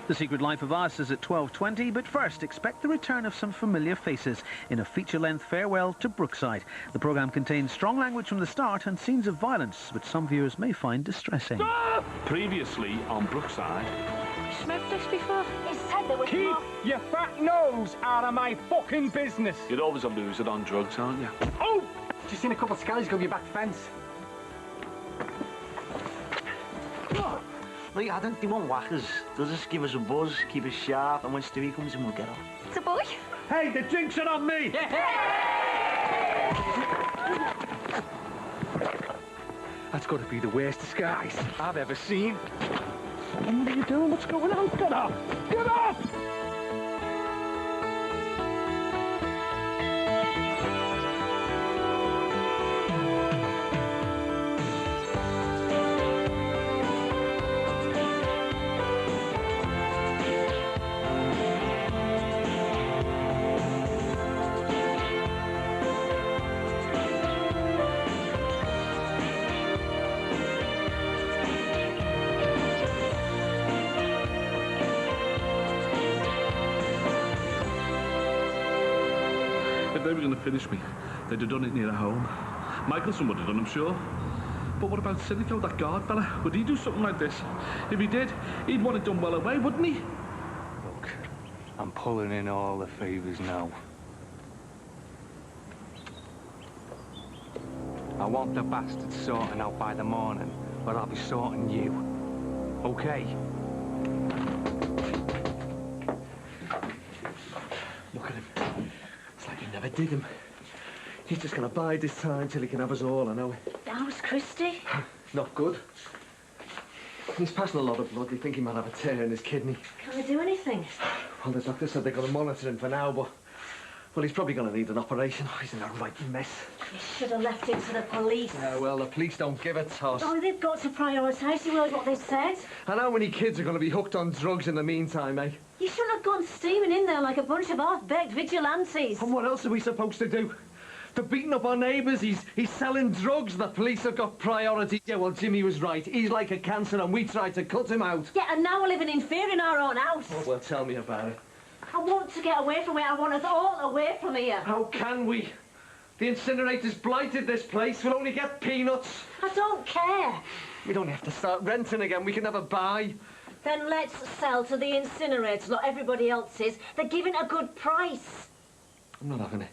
The Secret Life of Us is at 12:20, but first expect the return of some familiar faces in a feature-length farewell to Brookside. The programme contains strong language from the start and scenes of violence, which some viewers may find distressing. Stop! Previously on Brookside. You smoked this before? He said there was Keep your fat nose out of my fucking business. You're always a loser on drugs, aren't you? Oh! Just seen a couple of scallies go over your back fence. Look, I don't, they won't whack us. They'll just give us a buzz, keep us sharp, and when Stewie comes in, we'll get off. It's a boy. Hey, the drinks are on me! That's got to be the worst disguise I've ever seen. What are you doing? What's going on? Get up! Get up! If they were going to finish me, they'd have done it near home. Michelson would have done, I'm sure. But what about Sinico, that guard fella? Would he do something like this? If he did, he'd want it done well away, wouldn't he? Look, I'm pulling in all the favours now. I want the bastard sorting out by the morning, but I'll be sorting you. Okay? Look at him. It's like you never did him. He's just going to bide this time till he can have us all, I know it. How's Christy? Not good. He's passing a lot of blood. They think he might have a tear in his kidney. Can we do anything? Well, the doctor said they're going to monitor him for now, but... Well, he's probably going to need an operation. Oh, he's in a right mess. You should have left it to the police. Yeah, well, the police don't give a toss. Oh, they've got to prioritise. You heard what they said. And how many kids are going to be hooked on drugs in the meantime, eh? You shouldn't have gone steaming in there like a bunch of half-baked vigilantes. And what else are we supposed to do? They're beating up our neighbours. He's selling drugs. The police have got priority. Yeah, well, Jimmy was right. He's like a cancer and we tried to cut him out. Yeah, and now we're living in fear in our own house. Oh, well, tell me about it. I want to get away from it. I want us all away from here. How can we? The incinerator's blighted this place. We'll only get peanuts. I don't care. We'd only have to start renting again. We can never buy. Then let's sell to the incinerator like everybody else is. They're giving a good price. I'm not having it.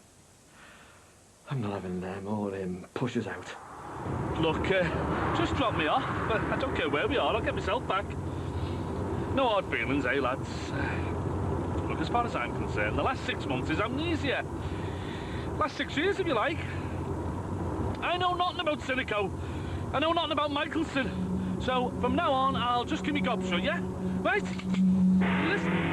I'm not having them or him push us out. Look, just drop me off. But I don't care where we are, I'll get myself back. No hard feelings, eh, lads? Look, as far as I'm concerned, the last 6 months is amnesia. Last 6 years, if you like. I know nothing about Sinico. I know nothing about Michelson. So, from now on, I'll just give me gob shut, yeah? Right? Listen.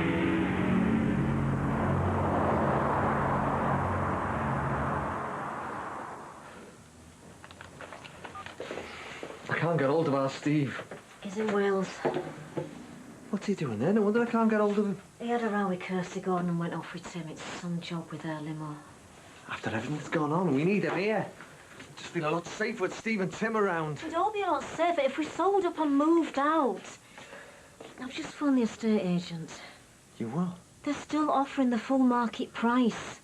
I can't get hold of our Steve. He's in Wales. What's he doing there? No wonder I can't get hold of him. He had a row with Kirsty Gordon and went off with Tim. It's some job with her limo. After everything that's gone on, we need him here. Just feel a lot safer with Steve and Tim around. We'd all be a lot safer if we sold up and moved out. I've just phoned the estate agent. You what? They're still offering the full market price.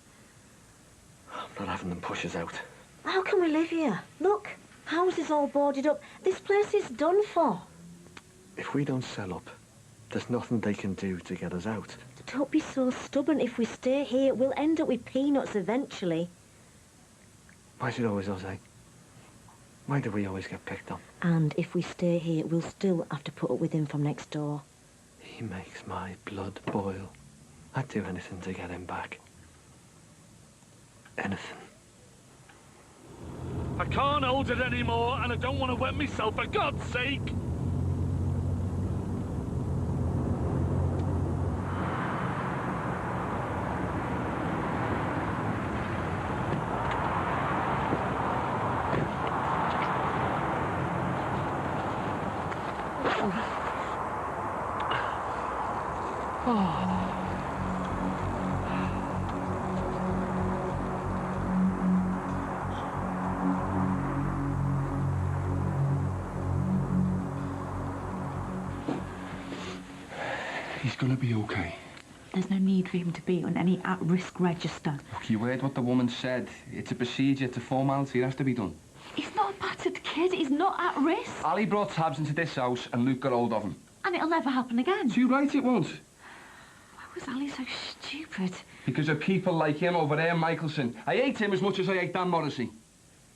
I'm not having them push us out. How can we live here? Look, houses all boarded up. This place is done for. If we don't sell up, there's nothing they can do to get us out. Don't be so stubborn. If we stay here, we'll end up with peanuts eventually. Why is it always us, eh? Why do we always get picked on? And if we stay here, we'll still have to put up with him from next door. He makes my blood boil. I'd do anything to get him back. Anything. I can't hold it anymore, and I don't want to wet myself, for God's sake! He's gonna be okay. There's no need for him to be on any at-risk register. Look, you heard what the woman said. It's a procedure, it's a formality, it has to be done. He's not a battered kid, he's not at risk. Ali brought tabs into this house and Luke got hold of him. And it'll never happen again. Too right it won't. Why was Ali so stupid? Because of people like him over there, Michelson. I hate him as much as I hate Dan Morrissey.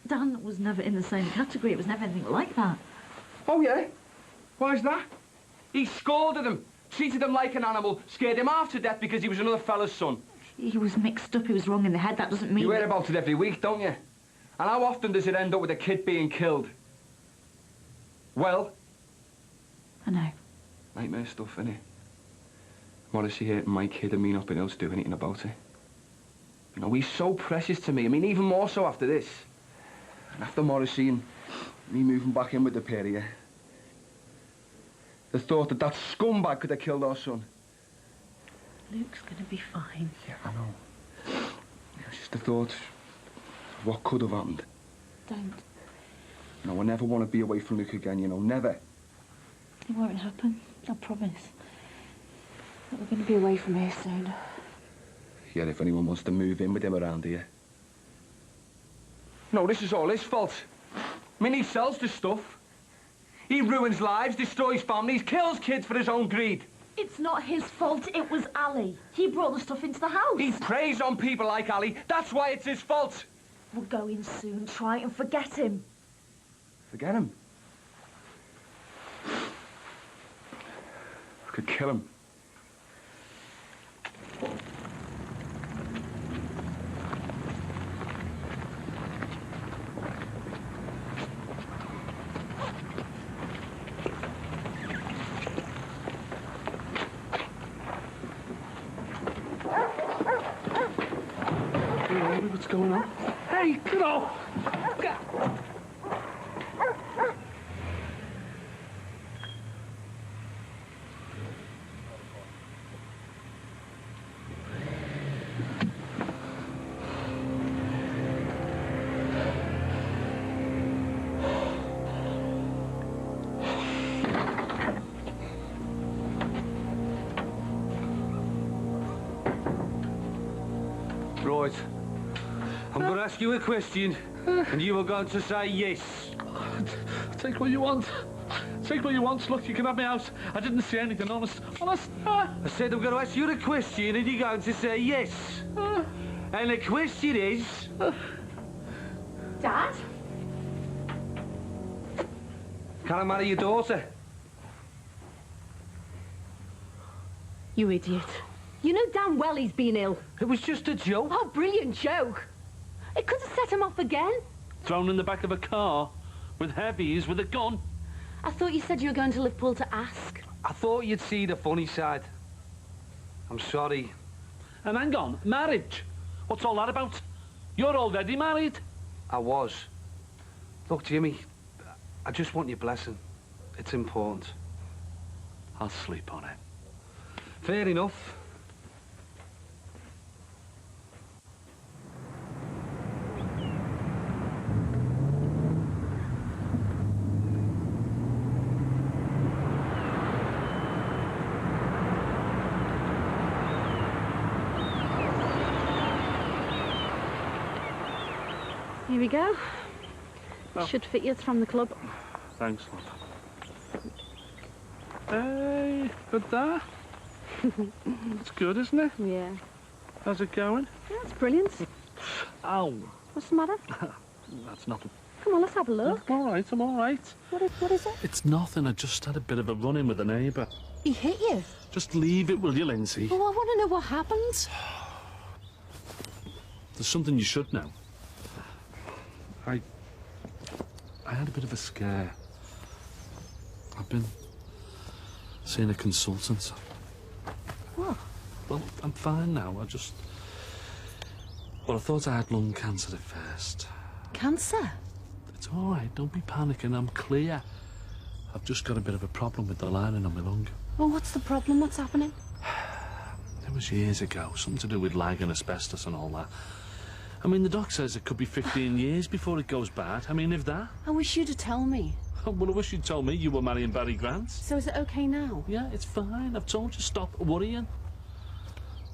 Dan was never in the same category, it was never anything like that. Oh, yeah? Why's that? He scolded him, treated him like an animal, scared him half to death because he was another fella's son. He was mixed up, he was wrong in the head, that doesn't mean... You hear about it every week, don't you? And how often does it end up with a kid being killed? Well? I know. Nightmare stuff, innit? Morrissey hurting my kid and me not being able to do anything about it. You know, he's so precious to me. I mean, even more so after this. And after Morrissey and me moving back in with the pair of you. The thought that that scumbag could have killed our son. Luke's gonna be fine. Yeah, I know. It's just the thought of what could have happened. Don't. You know, I never want to be away from Luke again, you know, never. It won't happen, I promise. But we're gonna be away from here soon. Yeah, if anyone wants to move in with him around here. No, this is all his fault. I mean, he sells the stuff. He ruins lives, destroys families, kills kids for his own greed. It's not his fault, it was Ali. He brought the stuff into the house. He preys on people like Ali. That's why it's his fault. We'll go in soon, try and forget him. Forget him? I could kill him. What's going on? Hey, get off! Right. I'm going to ask you a question, and you are going to say yes. Take what you want. Take what you want. Look, you can have me out. I didn't say anything, honest. Honest. I said I'm going to ask you a question, and you're going to say yes. And the question is... Dad? Can I marry your daughter? You idiot. You know damn well he's been ill. It was just a joke. Oh, brilliant joke. It could have set him off again. Thrown in the back of a car with heavies with a gun. I thought you said you were going to Liverpool to ask. I thought you'd see the funny side. I'm sorry. And hang on, marriage. What's all that about? You're already married. I was. Look, Jimmy, I just want your blessing. It's important. I'll sleep on it. Fair enough. Here we go. Oh. Should fit you, it's from the club. Thanks, love. Hey, good there. It's good, isn't it? Yeah. How's it going? Yeah, it's brilliant. Ow. What's the matter? That's nothing. Come on, let's have a look. I'm all right, I'm all right. What is it? It's nothing. I just had a bit of a run-in with a neighbour. He hit you? Just leave it, will you, Lindsay? Oh, I want to know what happened. There's something you should know. I had a bit of a scare. I've been seeing a consultant. What? Well, I'm fine now. Well, I thought I had lung cancer at first. Cancer? It's all right. Don't be panicking. I'm clear. I've just got a bit of a problem with the lining on my lung. Well, what's the problem? What's happening? It was years ago. Something to do with lag and asbestos and all that. I mean, the doc says it could be 15 years before it goes bad. I mean, if that. I wish you'd have told me. Well, I wish you'd told me you were marrying Barry Grant. So is it okay now? Yeah, it's fine. I've told you, stop worrying.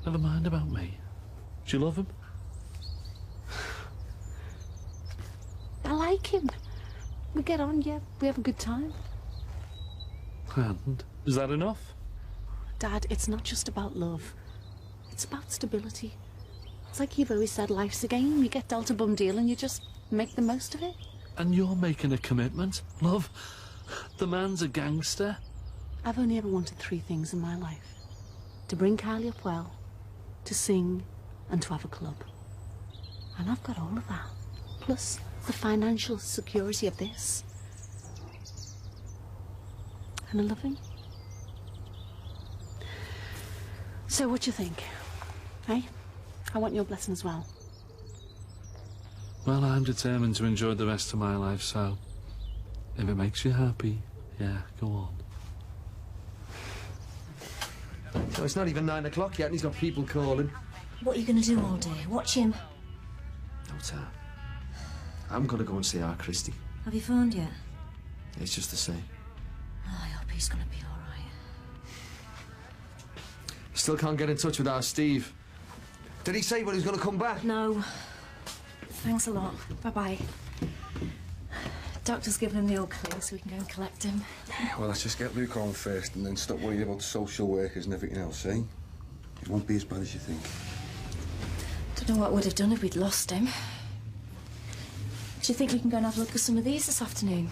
Never mind about me. Do you love him? I like him. We get on, yeah. We have a good time. And is that enough? Dad, it's not just about love. It's about stability. It's like you've always said, life's a game. You get dealt a bum deal and you just make the most of it. And you're making a commitment, love. The man's a gangster. I've only ever wanted 3 things in my life. To bring Kylie up well, to sing, and to have a club. And I've got all of that. Plus the financial security of this. And I love him. So what do you think? Hey? I want your blessing as well. Well, I'm determined to enjoy the rest of my life, so if it makes you happy, yeah, go on. So it's not even 9 o'clock yet and he's got people calling. What are you going to do all day? Watch him? No time. I'm going to go and see our Christy. Have you phoned yet? It's just the same. Oh, I hope he's going to be all right. Still can't get in touch with our Steve. Did he say when he's going to come back? No. Thanks a lot. Bye-bye. Doctor's given him the old clue so we can go and collect him. Well, let's just get Luke on first and then stop worrying about social workers and everything else, eh? It won't be as bad as you think. Don't know what we'd have done if we'd lost him. Do you think we can go and have a look at some of these this afternoon?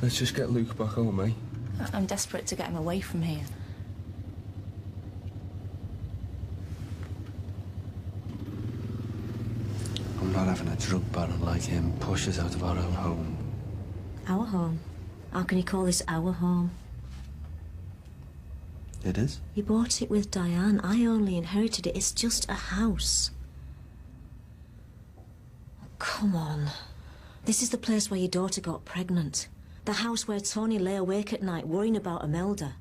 Let's just get Luke back home, eh? I'm desperate to get him away from here. I'm not having a drug baron like him push us out of our own home. Our home? How can you call this our home? It is? He bought it with Diane. I only inherited it. It's just a house. Oh, come on. This is the place where your daughter got pregnant. The house where Tony lay awake at night worrying about Imelda.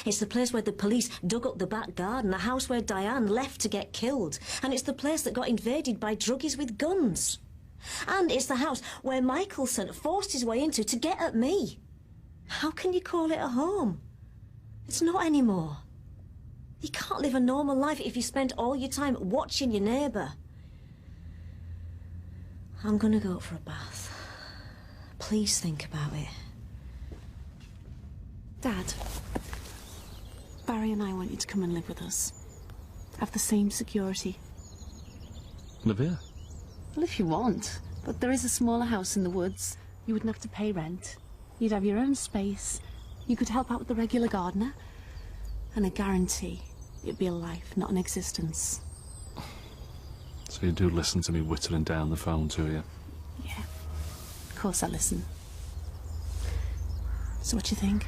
It's the place where the police dug up the back garden, the house where Diane left to get killed. And it's the place that got invaded by druggies with guns. And it's the house where Michelson forced his way into to get at me. How can you call it a home? It's not anymore. You can't live a normal life if you spend all your time watching your neighbour. I'm gonna go for a bath. Please think about it. Dad, Barry and I want you to come and live with us. Have the same security. Live here? Well, if you want. But there is a smaller house in the woods. You wouldn't have to pay rent. You'd have your own space. You could help out with the regular gardener. And I guarantee it'd be a life, not an existence. So you do listen to me whittling down the phone to you? Yeah, of course I listen. So what do you think?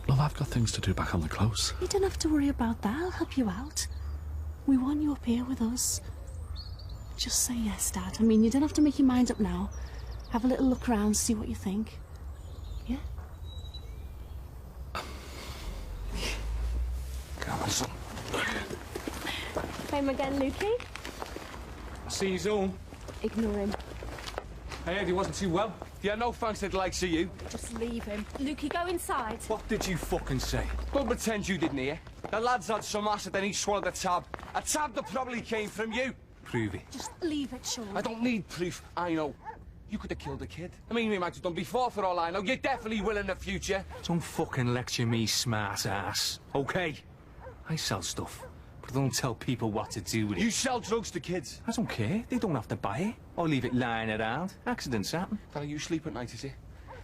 Love, I've got things to do back on the close. You don't have to worry about that. I'll help you out. We want you up here with us. Just say yes, Dad. I mean, you don't have to make your mind up now. Have a little look around, see what you think. Yeah? Come on, son. Home again, Lukey? See you soon. Ignore him. I heard he wasn't too well. Yeah, no thanks to the likes of you. Just leave him. Lukey, go inside. What did you fucking say? Don't pretend you didn't hear. The lads had some acid, then he swallowed a tab. A tab that probably came from you. Prove it. Just leave it, Sean. I don't need proof, I know. You could have killed a kid. I mean, we might have done before for all I know. You definitely will in the future. Don't fucking lecture me, smart ass. Okay? I sell stuff, but I don't tell people what to do with it. You sell drugs to kids. I don't care. They don't have to buy it. Or leave it lying around. Accidents happen. That how you sleep at night, is it?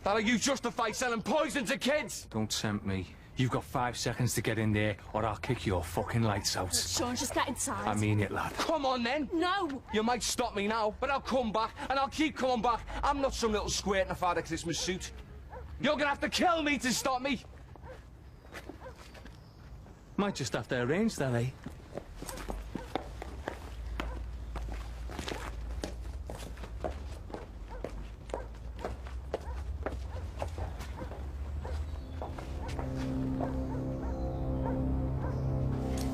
That how you justify selling poison to kids? Don't tempt me. You've got 5 seconds to get in there, or I'll kick your fucking lights out. Sean, just get inside. I mean it, lad. Come on, then. No! You might stop me now, but I'll come back, and I'll keep coming back. I'm not some little squirt in a Father Christmas suit. You're gonna have to kill me to stop me. Might just have to arrange that, eh?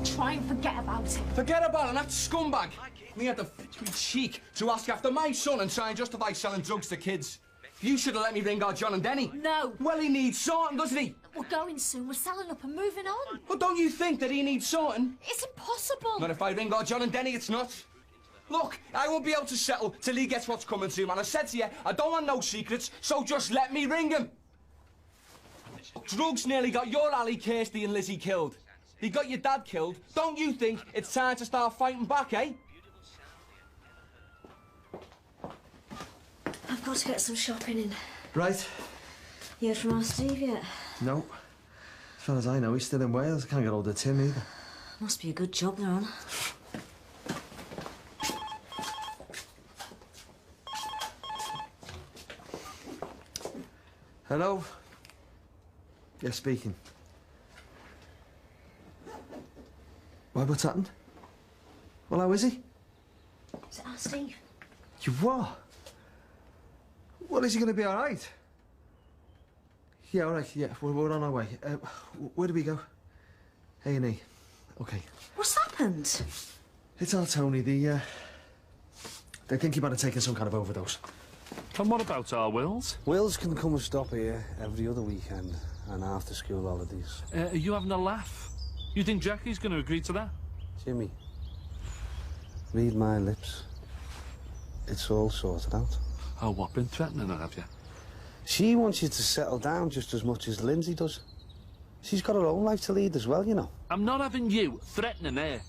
Try and forget about it. Forget about it, that scumbag. He had the cheek to ask after my son and try and justify selling drugs to kids. You should have let me ring our John and Denny. No. Well, he needs sorting, doesn't he? We're going soon. We're selling up and moving on. Well, don't you think that he needs sorting? It's impossible. Not if I ring our John and Denny, it's not. Look, I won't be able to settle till he gets what's coming to him, and I said to you, I don't want no secrets, so just let me ring him. Drugs nearly got your Ali, Kirsty and Lizzie killed. He got your dad killed. Don't you think it's time to start fighting back, eh? I've got to get some shopping in. Right. You heard from our Steve yet? No. As far as I know, he's still in Wales. I can't get hold of Tim either. Must be a good job they're on. Hello? Yes, speaking. Why, what's happened? Well, how is he? Is it our Steve? You what? Well, is he going to be all right? Yeah, all right, yeah, we're on our way. Where do we go? A&E. OK. What's happened? It's our Tony. They think he might have taken some kind of overdose. And what about our Wills? Wills can come and stop here every other weekend and after school holidays. Are you having a laugh? You think Jackie's going to agree to that? Jimmy, read my lips. It's all sorted out. Oh, what, been threatening her, have you? She wants you to settle down just as much as Lindsay does. She's got her own life to lead as well, you know. I'm not having you threatening her.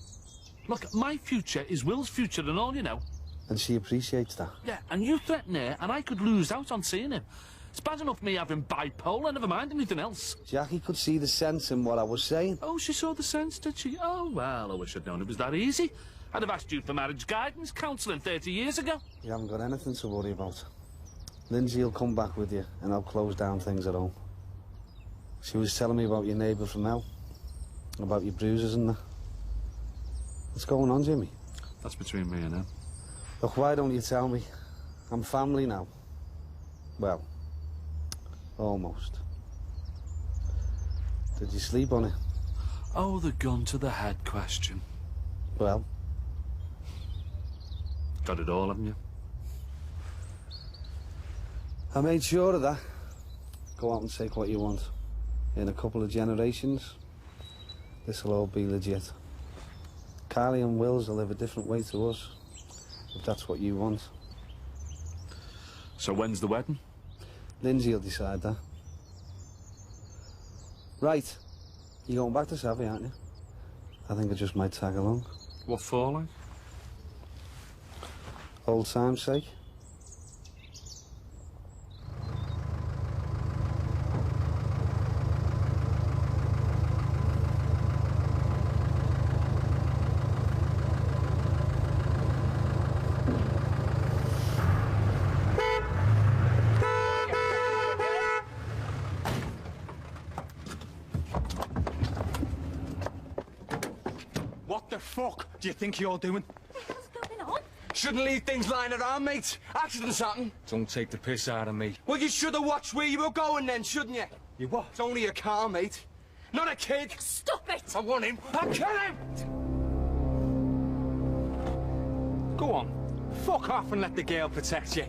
Look, my future is Will's future and all, you know. And she appreciates that. Yeah, and you threaten her, and I could lose out on seeing him. It's bad enough me having bipolar, never mind anything else. Jackie could see the sense in what I was saying. Oh, she saw the sense, did she? Oh, well, I wish I'd known it was that easy. I'd have asked you for marriage guidance counselling 30 years ago. You haven't got anything to worry about. Lindsay will come back with you, and I'll close down things at home. She was telling me about your neighbour from hell, about your bruises and that. What's going on, Jimmy? That's between me and him. Look, why don't you tell me? I'm family now. Well, almost. Did you sleep on it? Oh, the gun to the head question. Well? Got it all, haven't you? I made sure of that. Go out and take what you want. In a couple of generations, this'll all be legit. Carly and Wills will live a different way to us, if that's what you want. So when's the wedding? Lindsay will decide that. Right. You're going back to Savvy, aren't you? I think I just might tag along. What for, like? Old time's sake. What the fuck do you think you're doing? What's going on? Shouldn't leave things lying around, mate. Accidents happen. Don't take the piss out of me. Well, you should have watched where you were going then, shouldn't you? You what? It's only a car, mate. Not a kid. Stop it! I want him. I'll kill him! Go on. Fuck off and let the girl protect you.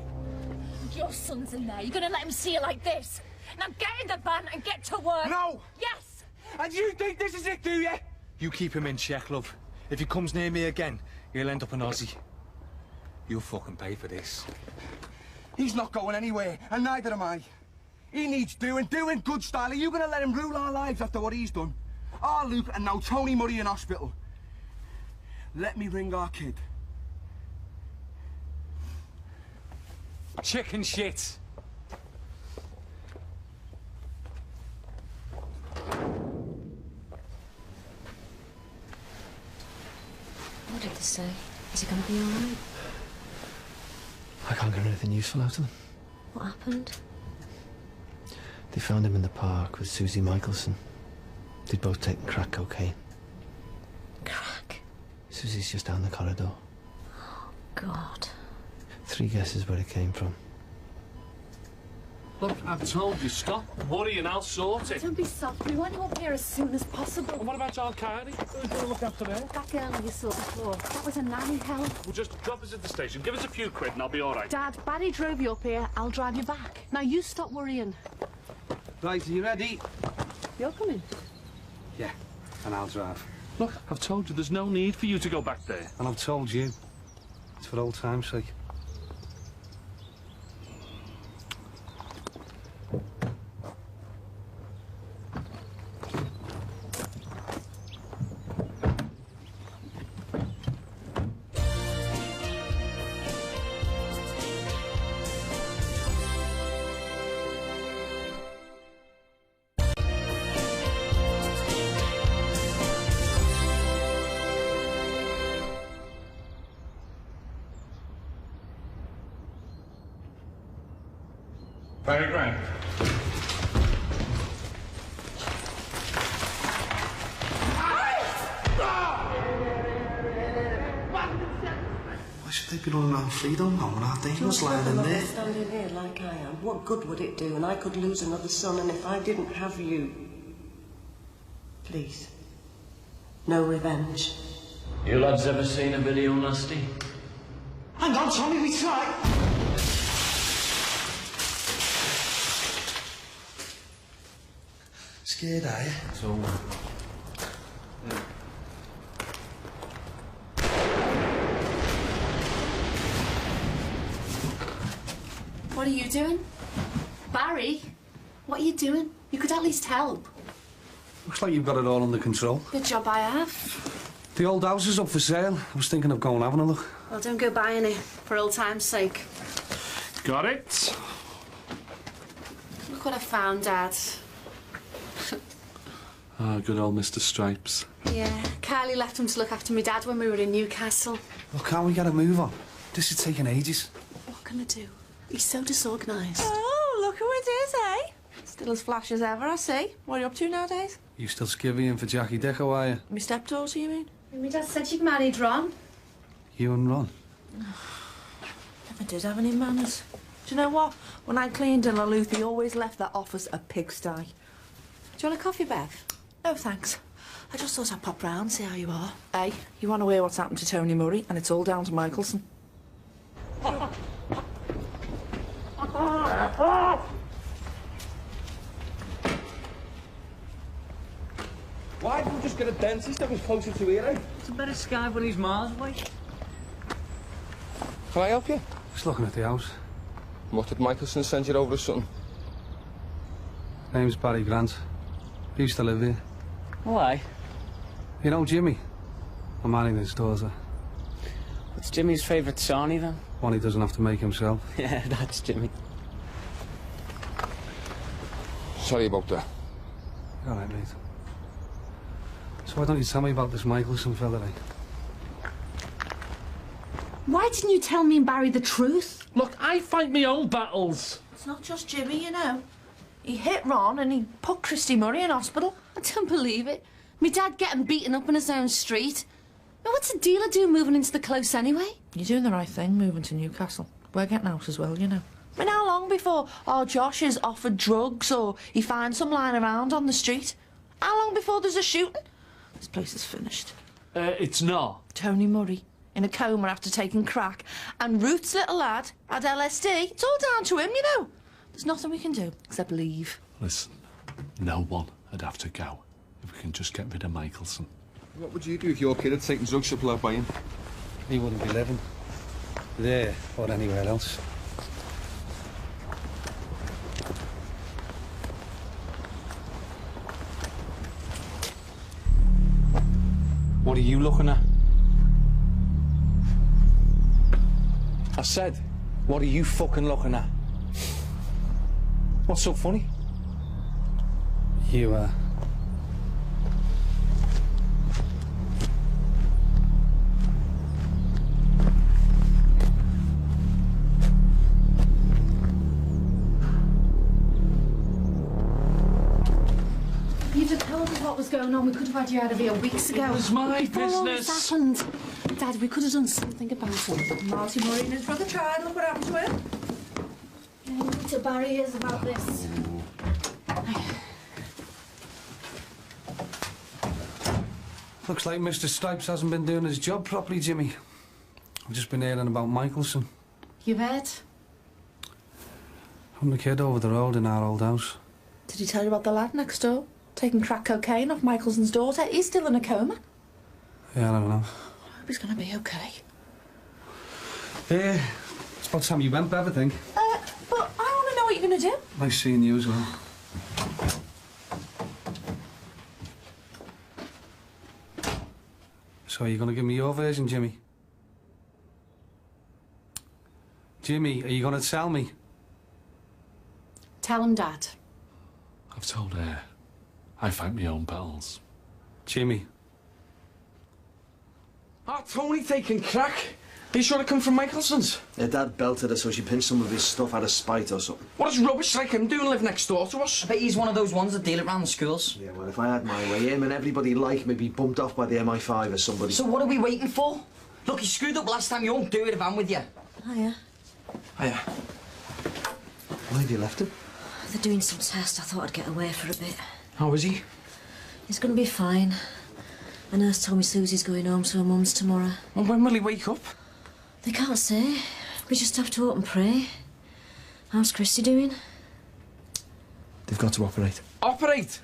Your son's in there. You're going to let him see you like this? Now get in the van and get to work. No! Yes! And you think this is it, do you? You keep him in check, love. If he comes near me again, he'll end up an Aussie. You'll fucking pay for this. He's not going anywhere, and neither am I. He needs doing good style. Are you going to let him rule our lives after what he's done? Our Luke and now Tony Murray in hospital. Let me ring our kid. Chicken shit. What did they say? Is he going to be all right? I can't get anything useful out of them. What happened? They found him in the park with Susie Michelson. They'd both taken crack cocaine. Crack? Susie's just down the corridor. God. 3 guesses where it came from. Look, I've told you, stop worrying, I'll sort it. Don't be soft. We want you up here as soon as possible. And what about John Carney? Who's going to look after her? That girl you saw before, that was a nanny help. Well, just drop us at the station. Give us a few quid and I'll be all right. Dad, Barry drove you up here. I'll drive you back. Now you stop worrying. Right, are you ready? You're coming. Yeah, and I'll drive. Look, I've told you there's no need for you to go back there. And I've told you. It's for old time's sake. Very grand. Why should they be running around freedom now when our Dana's lying in there? Standing here like I am, what good would it do? And I could lose another son, and if I didn't have you... Please. No revenge. You lads ever seen a video nasty? Hang on, Tommy, we try. Scared, are you? So... What are you doing? Barry? What are you doing? You could at least help. Looks like you've got it all under control. Good job I have. The old house is up for sale. I was thinking of going and having a look. Well, don't go buying it, for old time's sake. Got it? Look what I found, Dad. Ah, good old Mr. Stripes. Yeah, Carly left him to look after me dad when we were in Newcastle. Well, can't we get a move on? This is taking ages. What can I do? He's so disorganised. Oh, look who it is, eh? Still as flash as ever, I see. What are you up to nowadays? You still skivvying for Jackie Deco, are you? My stepdaughter, you mean? My dad said you'd married Ron. You and Ron? Never did have any manners. Do you know what? When I cleaned in Lalooth, he always left that office a pigsty. Do you want a coffee, Beth? No, thanks. I just thought I'd pop round, see how you are. Hey, you want to hear what's happened to Tony Murray, and it's all down to Michelson. Why don't we just get a dentist that was closer to here, eh? It's a better sky when he's miles away. Can I help you? Just looking at the house. What did Michelson send you over or something? Name's Barry Grant. He used to live here. Why? You know Jimmy? I'm marrying his daughter. What's Jimmy's favourite Sawney, then? One he doesn't have to make himself. Yeah, that's Jimmy. Sorry about that. All right, mate. So why don't you tell me about this Michelson fella, eh? Why didn't you tell me and Barry the truth? Look, I fight my own battles. It's not just Jimmy, you know. He hit Ron and he put Christy Murray in hospital. I don't believe it. Me dad getting beaten up in his own street. Now, what's the dealer doing moving into the close anyway? You're doing the right thing, moving to Newcastle. We're getting out as well, you know. I mean, how long before our Josh is offered drugs or he finds some lying around on the street? How long before there's a shooting? This place is finished. It's not. Tony Murray, in a coma after taking crack, and Ruth's little lad had LSD. It's all down to him, you know. There's nothing we can do except leave. Listen, no one would have to go if we can just get rid of Michelson. What would you do if your kid had taken drug supply by him? He wouldn't be living there or anywhere else. What are you looking at? I said, what are you fucking looking at? What's so funny? You, You'd have told us what was going on. We could have had you out of here weeks ago. It was my Before all this business. happened. Dad, we could have done something about it. Marty Murray and his brother tried. Look what happened to him. To Barry hears about this. Looks like Mr. Stripes hasn't been doing his job properly, Jimmy. I've just been hearing about Michelson. You've heard? I'm the kid over the road in our old house. Did he tell you about the lad next door? Taking crack cocaine off Michelson's daughter? He's still in a coma. Yeah, I don't know. I hope he's gonna be okay. Yeah, it's about time you went, Bev, I think. But I want to know what you're gonna do. Nice seeing you as well. So, are you going to give me your version, Jimmy? Jimmy, are you going to tell me? Tell him, Dad. I've told her. I fight my own battles. Jimmy. Oh, Tony taking crack. Are you sure it come from Michelson's? Her dad belted her so she pinched some of his stuff out of spite or something. What does rubbish like him do and live next door to us? I bet he's one of those ones that deal it round the schools. Yeah, well, if I had my way, him and everybody like me be bumped off by the MI5 or somebody. So what are we waiting for? Look, he screwed up last time. You won't do it if I'm with you. Hiya. Hiya. Why have you left him? They're doing some tests. I thought I'd get away for a bit. How is he? He's going to be fine. A nurse told me Susie's going home to her mum's tomorrow. Well, when will he wake up? They can't say. We just have to hope and pray. How's Christy doing? They've got to operate. Operate?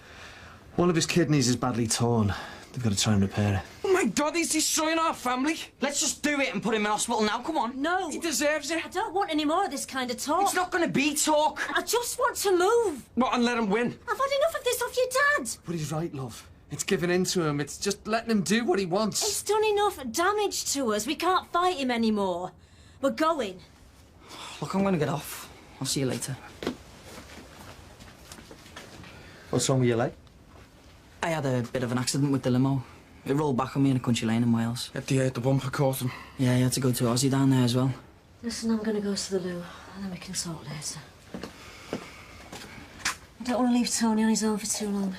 One of his kidneys is badly torn. They've got to try and repair it. Oh my God, he's destroying our family. Let's just do it and put him in hospital now. Come on. No. He deserves it. I don't want any more of this kind of talk. It's not going to be talk. I just want to move. What, and let him win? I've had enough of this off your dad. But he's right, love. It's giving in to him. It's just letting him do what he wants. It's done enough damage to us. We can't fight him anymore. We're going. Look, I'm going to get off. I'll see you later. What's wrong with your leg? I had a bit of an accident with the limo. It rolled back on me in a country lane in Wales. The bumper caught him. Yeah, he had to go to Aussie down there as well. Listen, I'm going to go to the loo, and then we can talk later. I don't want to leave Tony on his own for too long.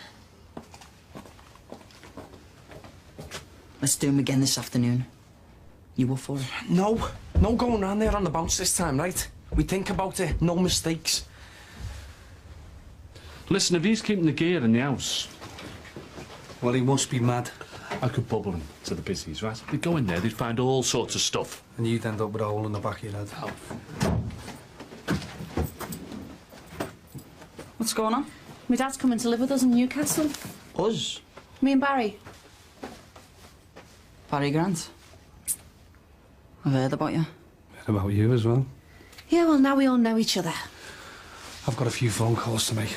Let's do him again this afternoon. You up for it? No. No going round there on the bounce this time, right? We think about it. No mistakes. Listen, if he's keeping the gear in the house... Well, he must be mad. I could bubble him to the business, right? They'd go in there, they'd find all sorts of stuff. And you'd end up with a hole in the back of your head. Oh. What's going on? My dad's coming to live with us in Newcastle. Us? Me and Barry. Barry Grant. I've heard about you. Heard about you as well. Yeah, well, now we all know each other. I've got a few phone calls to make.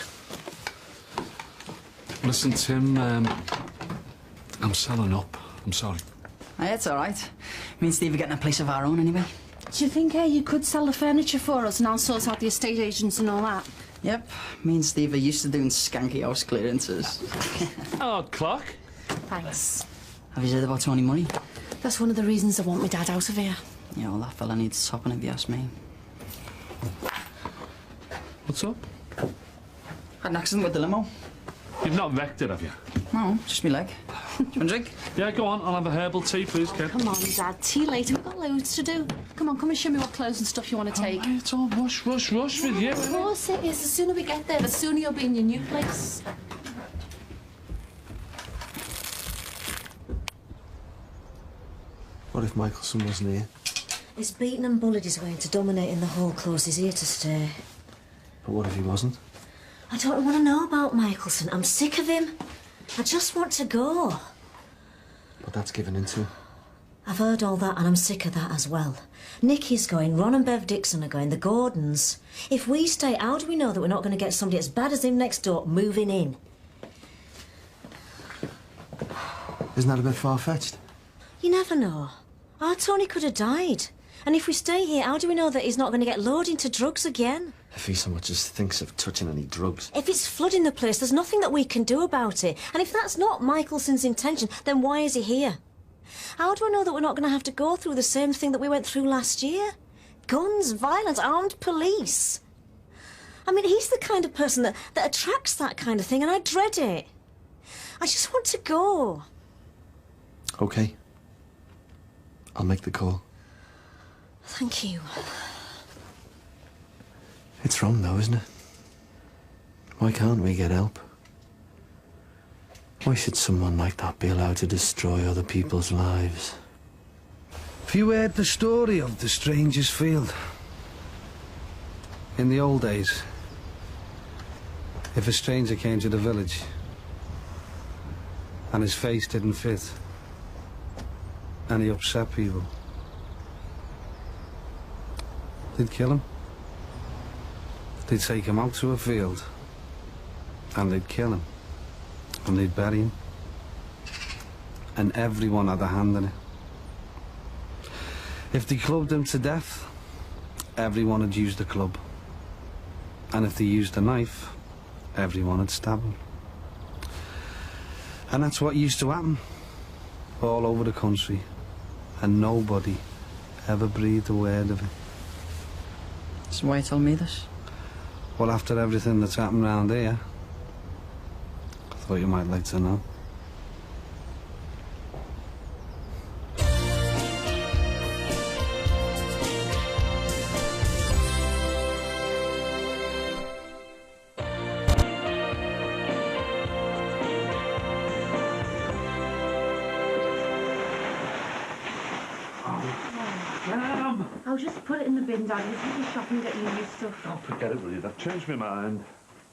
Listen, Tim, I'm selling up. I'm sorry. Hey, it's all right. Me and Steve are getting a place of our own anyway. Do you think you could sell the furniture for us and I'll sort out the estate agents and all that? Yep. Me and Steve are used to doing skanky house clearances. Odd clock. Thanks. Have you heard about Tony Murray? That's one of the reasons I want my dad out of here. Yeah, well, that fella needs topping if you ask me. What's up? Had an accident with the limo. You've not wrecked it, have you? No, just me leg. Do you want a drink? Yeah, go on. I'll have a herbal tea, please, kid. Come on, Dad. Tea later. We've got loads to do. Come on, come and show me what clothes and stuff you want to take. Oh, it's all rush with you. Of course it is. The sooner we get there, the sooner you'll be in your new place. What if Michelson wasn't here? He's beaten and bullied his way into dominating the whole close. He's here to stay. But what if he wasn't? I don't want to know about Michelson. I'm sick of him. I just want to go. But that's given in to him. I've heard all that and I'm sick of that as well. Nicky's going, Ron and Bev Dixon are going, the Gordons. If we stay, how do we know that we're not going to get somebody as bad as him next door moving in? Isn't that a bit far-fetched? You never know. Our Tony could have died. And if we stay here, how do we know that he's not going to get lured into drugs again? If he so much as thinks of touching any drugs. If it's flooding the place, there's nothing that we can do about it. And if that's not Michelson's intention, then why is he here? How do I know that we're not going to have to go through the same thing that we went through last year? Guns, violence, armed police. I mean, he's the kind of person that attracts that kind of thing, and I dread it. I just want to go. OK. I'll make the call. Thank you. It's wrong, though, isn't it? Why can't we get help? Why should someone like that be allowed to destroy other people's lives? Have you heard the story of the Stranger's Field? In the old days, if a stranger came to the village and his face didn't fit and he upset people, they'd kill him. They'd take him out to a field and they'd kill him and they'd bury him. And everyone had a hand in it. If they clubbed him to death, everyone had used the club. And if they used a knife, everyone had stabbed him. And that's what used to happen all over the country. And nobody ever breathed a word of it. So why you tell me this? Well, after everything that's happened around here, I thought you might like to know. I'll just put it in the bin, Dad. You can shop and get you new stuff. Oh, forget it, will you? That changed my mind.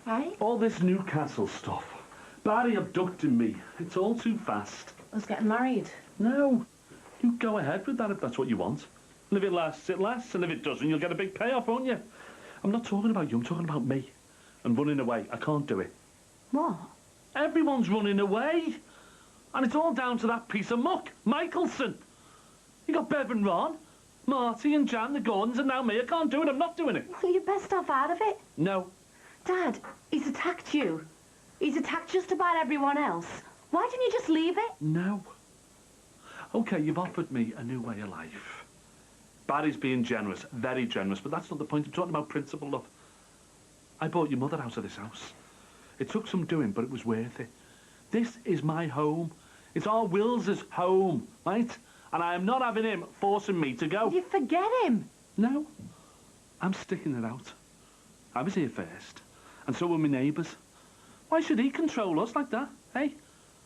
Right? All this Newcastle stuff. Barry abducting me. It's all too fast. Us getting married? No. You go ahead with that if that's what you want. And if it lasts, it lasts. And if it doesn't, you'll get a big payoff, won't you? I'm not talking about you. I'm talking about me. And running away. I can't do it. What? Everyone's running away. And it's all down to that piece of muck, Michelson. You got Bev and Ron, Marty and Jan, the Gordons, and now me. I can't do it. I'm not doing it. Well, you're best off out of it. No. Dad, he's attacked you. He's attacked just about everyone else. Why didn't you just leave it? No. OK, you've offered me a new way of life. Barry's being generous, very generous, but that's not the point. I'm talking about principle, love. I bought your mother out of this house. It took some doing, but it was worth it. This is my home. It's our Wills's home, right? And I am not having him forcing me to go. You forget him. No. I'm sticking it out. I was here first, and so were my neighbours. Why should he control us like that, eh?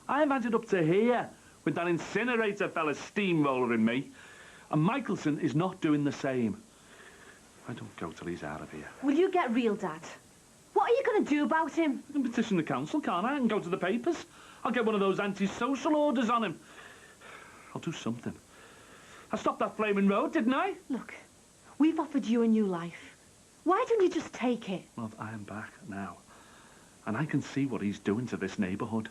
I've had it up to here with that incinerator fella steamrolling me, and Michelson is not doing the same. I don't go till he's out of here. Will you get real, Dad? What are you going to do about him? I can petition the council, can't I? And go to the papers. I'll get one of those anti-social orders on him. I'll do something. I stopped that flaming road, didn't I? Look, we've offered you a new life. Why don't you just take it? Love, I am back now. And I can see what he's doing to this neighbourhood.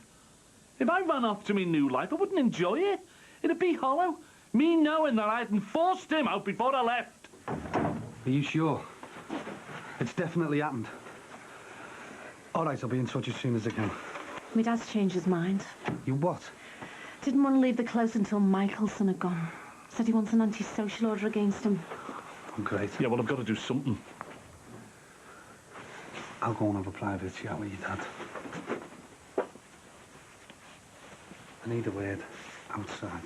If I ran off to me new life, I wouldn't enjoy it. It'd be hollow. Me knowing that I hadn't forced him out before I left. Are you sure? It's definitely happened. All right, I'll be in touch as soon as I can. My dad's changed his mind. You what? Didn't want to leave the close until Michelson had gone. Said he wants an anti-social order against him. Oh, great. Yeah, well, I've got to do something. I'll go and have a private chat with your dad. I need a word outside.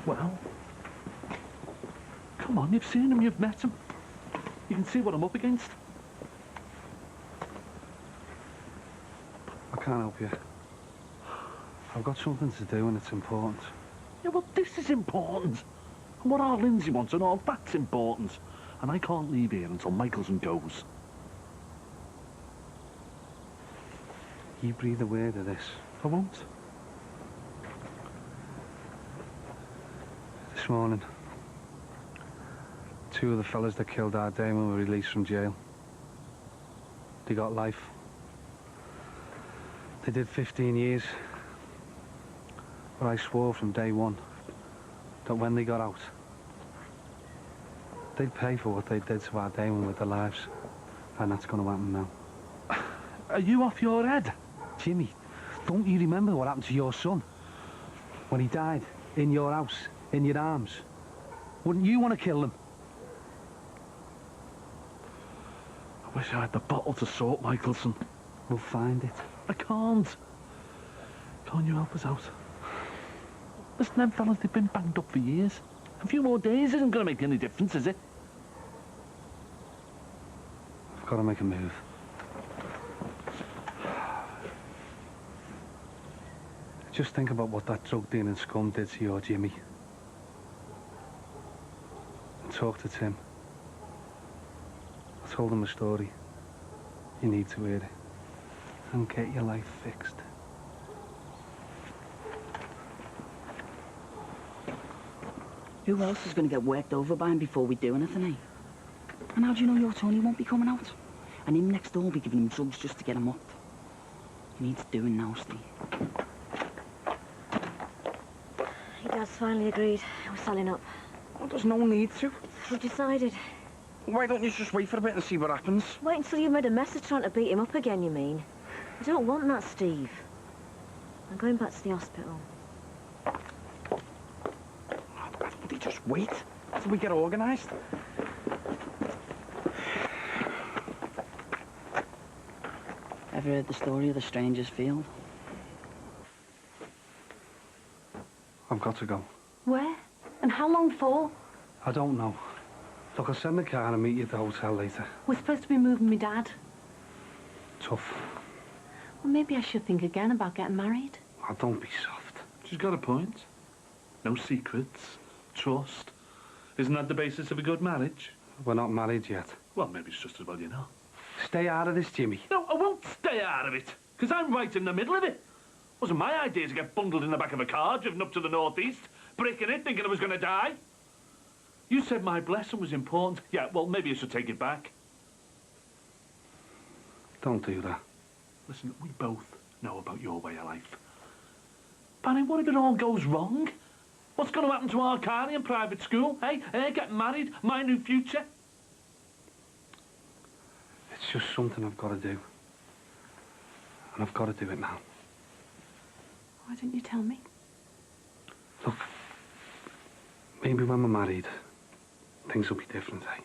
Well, come on, you've seen him, you've met him. You can see what I'm up against. I can't help you. I've got something to do and it's important. Yeah, well, this is important. And what our Lindsay wants and all that's important. And I can't leave here until Michelson goes. You breathe a word of this. I won't. This morning, 2 of the fellas that killed our Damon were released from jail. They got life. They did 15 years. But I swore from day one that when they got out, they'd pay for what they did to our Damon with their lives. And that's going to happen now. Are you off your head? Jimmy, don't you remember what happened to your son? When he died in your house, in your arms. Wouldn't you want to kill him? I wish I had the bottle to sort Michelson. We'll find it. I can't. Can't you help us out? Listen, them fellas, they've been banged up for years. A few more days isn't going to make any difference, is it? I've got to make a move. Just think about what that drug-dealing scum did to your Jimmy. I talked to Tim. I told him a story. You need to hear it. And get your life fixed. Who else is going to get worked over by him before we do anything, eh? And how do you know your Tony won't be coming out? And him next door will be giving him drugs just to get him up. He needs doing now, Steve. Your dad's finally agreed. We're selling up. Well, there's no need to. We've decided. Why don't you just wait for a bit and see what happens? Wait until you've made a mess of trying to beat him up again, you mean? I don't want that, Steve. I'm going back to the hospital. They just wait till we get organised. Ever heard the story of the Stranger's Field? I've got to go. Where? And how long for? I don't know. Look, I'll send the car and meet you at the hotel later. We're supposed to be moving me dad. Tough. Well, maybe I should think again about getting married. Oh, don't be soft. She's got a point. No secrets. Trust. Isn't that the basis of a good marriage? We're not married yet. Well, maybe it's just as well you know. Stay out of this, Jimmy. No, I won't stay out of it, because I'm right in the middle of it. Wasn't my idea to get bundled in the back of a car, driven up to the northeast, bricking it, thinking I was going to die. You said my blessing was important. Yeah, well, maybe I should take it back. Don't do that. Listen, we both know about your way of life. Barry, what if it all goes wrong? What's going to happen to our Carly in private school, eh? Getting married, my new future? It's just something I've got to do. And I've got to do it now. Why didn't you tell me? Look, maybe when we're married, things will be different, eh?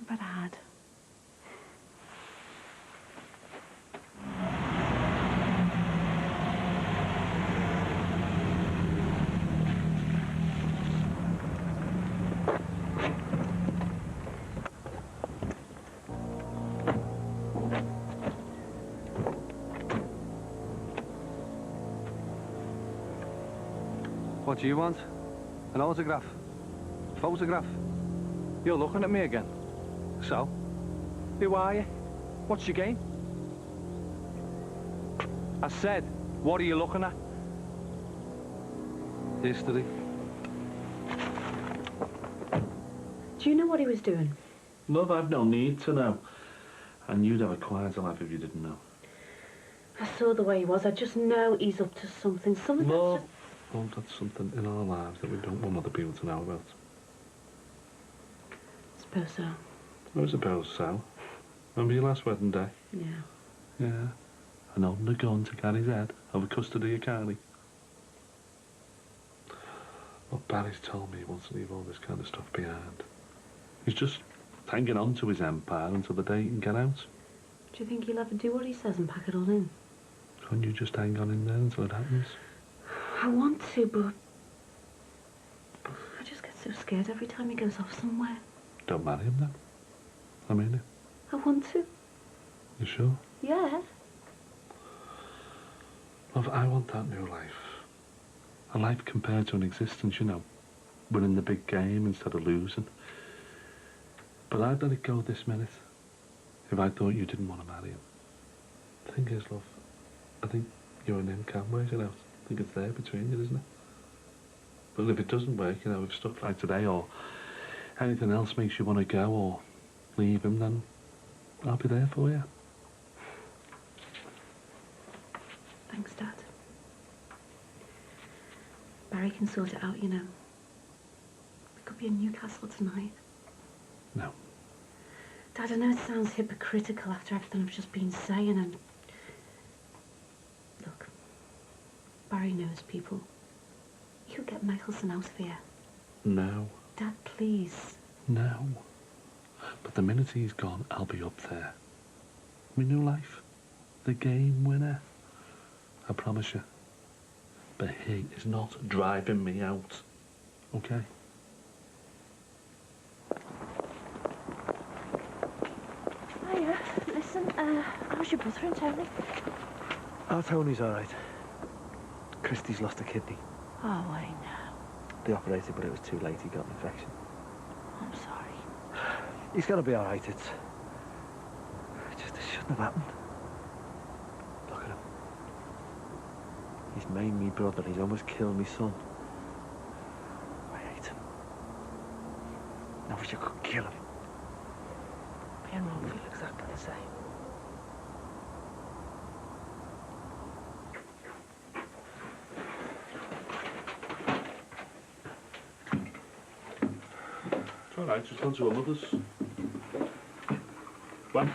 But I had. What do you want? An autograph? Photograph? You're looking at me again. So? Who are you? What's your game? I said, what are you looking at? History. Do you know what he was doing? Love, I've no need to know. And you'd have a quieter life if you didn't know. I saw the way he was. I just know he's up to something. Something Love, well, that's something in our lives that we don't want other people to know about. I suppose so. I suppose so. Remember your last wedding day? Yeah. Yeah. And holding a gun to Gary's head over custody of Carly. Well, Barry's told me he wants to leave all this kind of stuff behind. He's just hanging on to his empire until the day he can get out. Do you think he'll ever do what he says and pack it all in? Can't you just hang on in there until it happens? I want to, but I just get so scared every time he goes off somewhere. Don't marry him then. I mean it. I want to. You sure? Yeah. Love, I want that new life. A life compared to an existence, you know. Winning the big game instead of losing. But I'd let it go this minute if I thought you didn't want to marry him. The thing is, love, I think you and him can work it out. I think it's there between you, isn't it? But if it doesn't work, you know, if stuff like today or anything else makes you want to go or leave him, then I'll be there for you. Thanks, Dad. Barry can sort it out, you know. We could be in Newcastle tonight. No. Dad, I know it sounds hypocritical after everything I've just been saying, and... Look, Barry knows people. You could get Michelson out of here. No. Dad, please. No. But the minute he's gone, I'll be up there. My new life. The game winner. I promise you. but he is not driving me out. Okay? Hiya, listen, how's your brother and Tony? Oh, Tony's all right. Christy's lost a kidney. Oh, I know. They operated, but it was too late. He got an infection. I'm sorry. He's got to be all right. It shouldn't have happened. Look at him. He's made me brother. He's almost killed me son. I hate him. I wish I could kill him. Me and Ron feel exactly the same. It's all right, just gone to her mother's. What?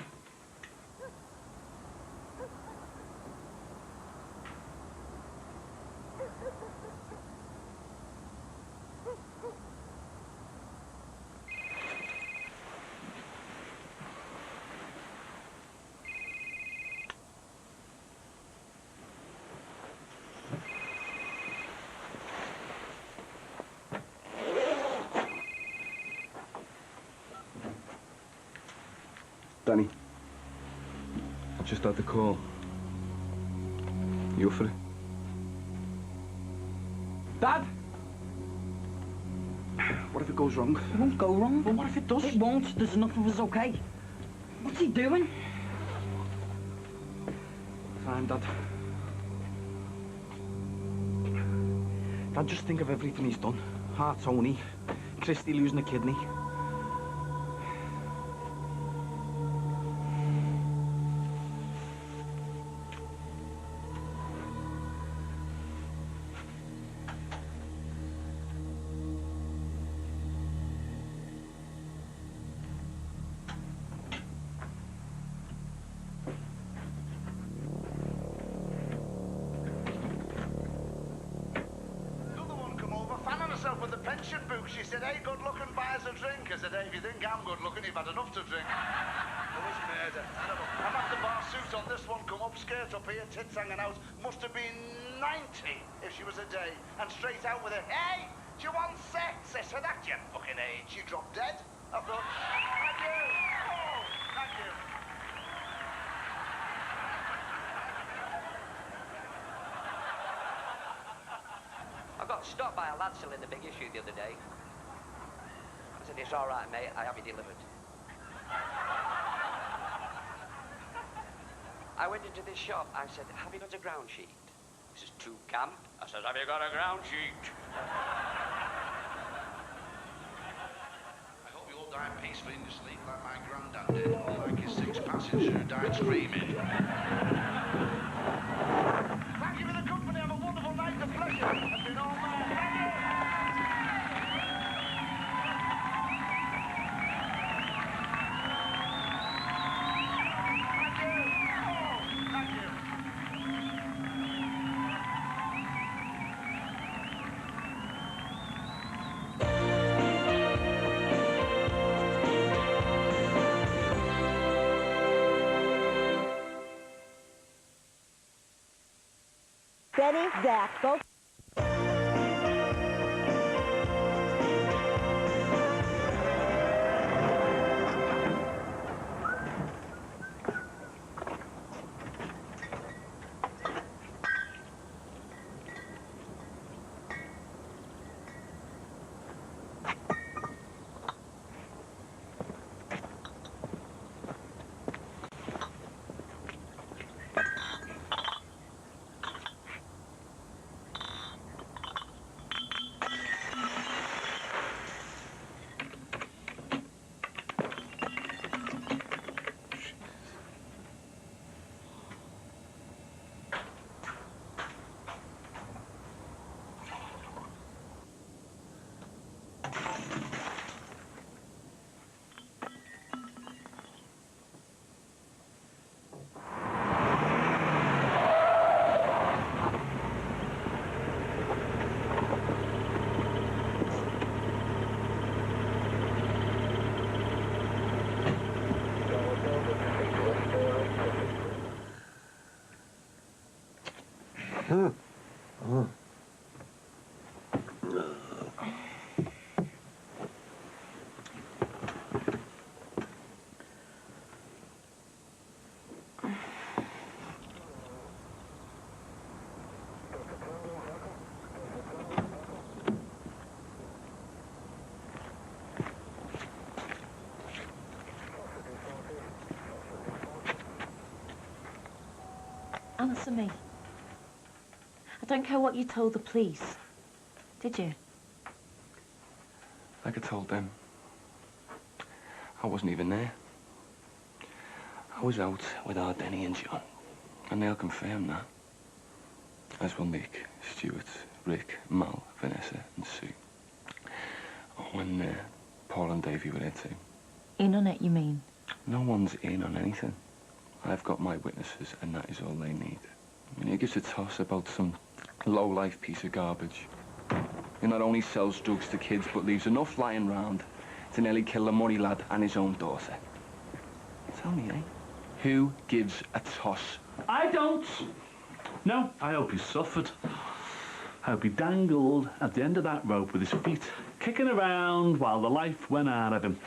Danny, I just had the call. You up for it? Dad? What if it goes wrong? It won't go wrong. But what if it does? It won't. There's enough of us okay. What's he doing? Fine, Dad. Dad, just think of everything he's done. Tony, Christy losing a kidney. With the pension book, she said, hey, good looking, buy us a drink. I said, hey, if you think I'm good looking, you've had enough to drink. It was murder. Terrible. I'm at the bar suit on this one, come up, skirt up here, tits hanging out. Must have been 90 if she was a day. And straight out with a, hey, do you want sex? I said, at your fucking age, you dropped dead. I thought, thank you. Oh, thank you. I got stopped by a lad selling the big issue the other day. I said, it's all right, mate, I have it delivered. I went into this shop, I said, have you got a ground sheet? He says, too camp. I said, have you got a ground sheet? I hope you all die peacefully in your sleep like my granddad did, or like his 6 passengers who died screaming. Thank you for the company. Have a wonderful night of pleasure. I've been all mine. Ready, Zach, go. Answer me. I don't care what you told the police. Did you? Like I told them, I wasn't even there. I was out with our Denny and John, and they'll confirm that. As will Nick, Stuart, Rick, Mal, Vanessa and Sue. Oh, and Paul and Davey were there too. In on it, you mean? No one's in on anything. I've got my witnesses, and that is all they need. I mean, he gives a toss about some low-life piece of garbage. He not only sells drugs to kids, but leaves enough lying round to nearly kill a money lad and his own daughter. Tell me, eh? Who gives a toss? I don't. No, I hope he suffered. I hope he dangled at the end of that rope with his feet kicking around while the life went out of him,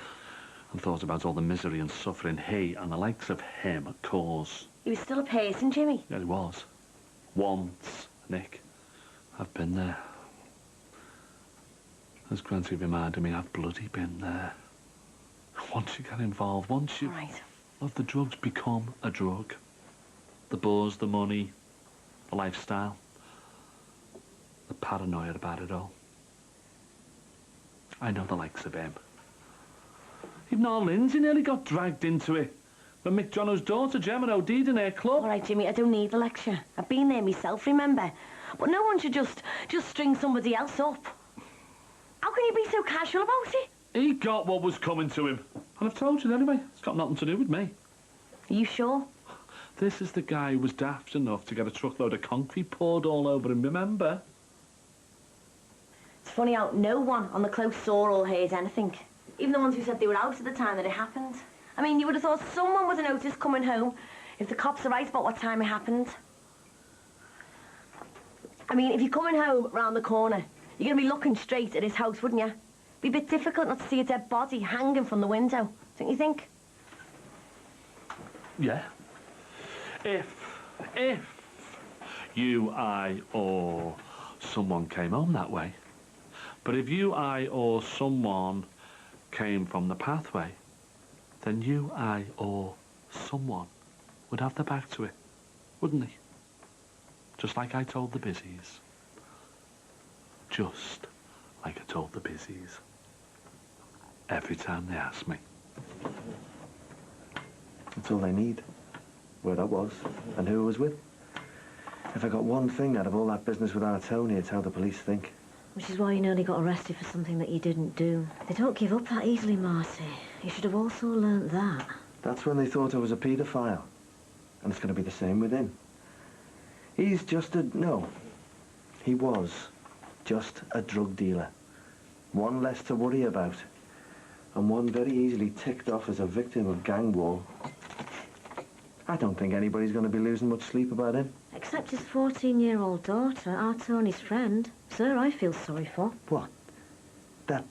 and thought about all the misery and suffering he and the likes of him cause. He was still a person, Jimmy. Yeah, he was. Once, Nick. I've been there. As Granty reminded me, I've bloody been there. Once you get involved, once you... Right. Well, the drugs become a drug. The buzz, the money, the lifestyle. The paranoia about it all. I know the likes of him. Even our Lindsey nearly got dragged into it when Mick Jono's daughter, Gemma, OD'd in her club. All right, Jimmy, I don't need the lecture. I've been there myself, remember? But no one should just string somebody else up. How can you be so casual about it? He got what was coming to him. And I've told you anyway, it's got nothing to do with me. Are you sure? This is the guy who was daft enough to get a truckload of concrete poured all over him, remember? It's funny how no one on the close saw or heard anything. Even the ones who said they were out at the time that it happened. I mean, you would have thought someone would have noticed coming home if the cops are right about what time it happened. I mean, if you're coming home round the corner, you're going to be looking straight at his house, wouldn't you? Be a bit difficult not to see a dead body hanging from the window, don't you think? Yeah. If you, I, or someone came home that way. But if you, I, or someone came from the pathway, then you, I, or someone would have their back to it, wouldn't he? Just like I told the busies. Just like I told the busies. Every time they ask me. That's all they need. Where I was, and who I was with. If I got one thing out of all that business with our Tony, it's how the police think. Which is why you nearly got arrested for something that you didn't do. They don't give up that easily, Marty. You should have also learnt that. That's when they thought I was a paedophile. And it's going to be the same with him. He's just a... no. He was just a drug dealer. One less to worry about. And one very easily ticked off as a victim of gang war. I don't think anybody's going to be losing much sleep about him. Except his 14-year-old daughter, our Tony's friend. Sir, I feel sorry for. What? That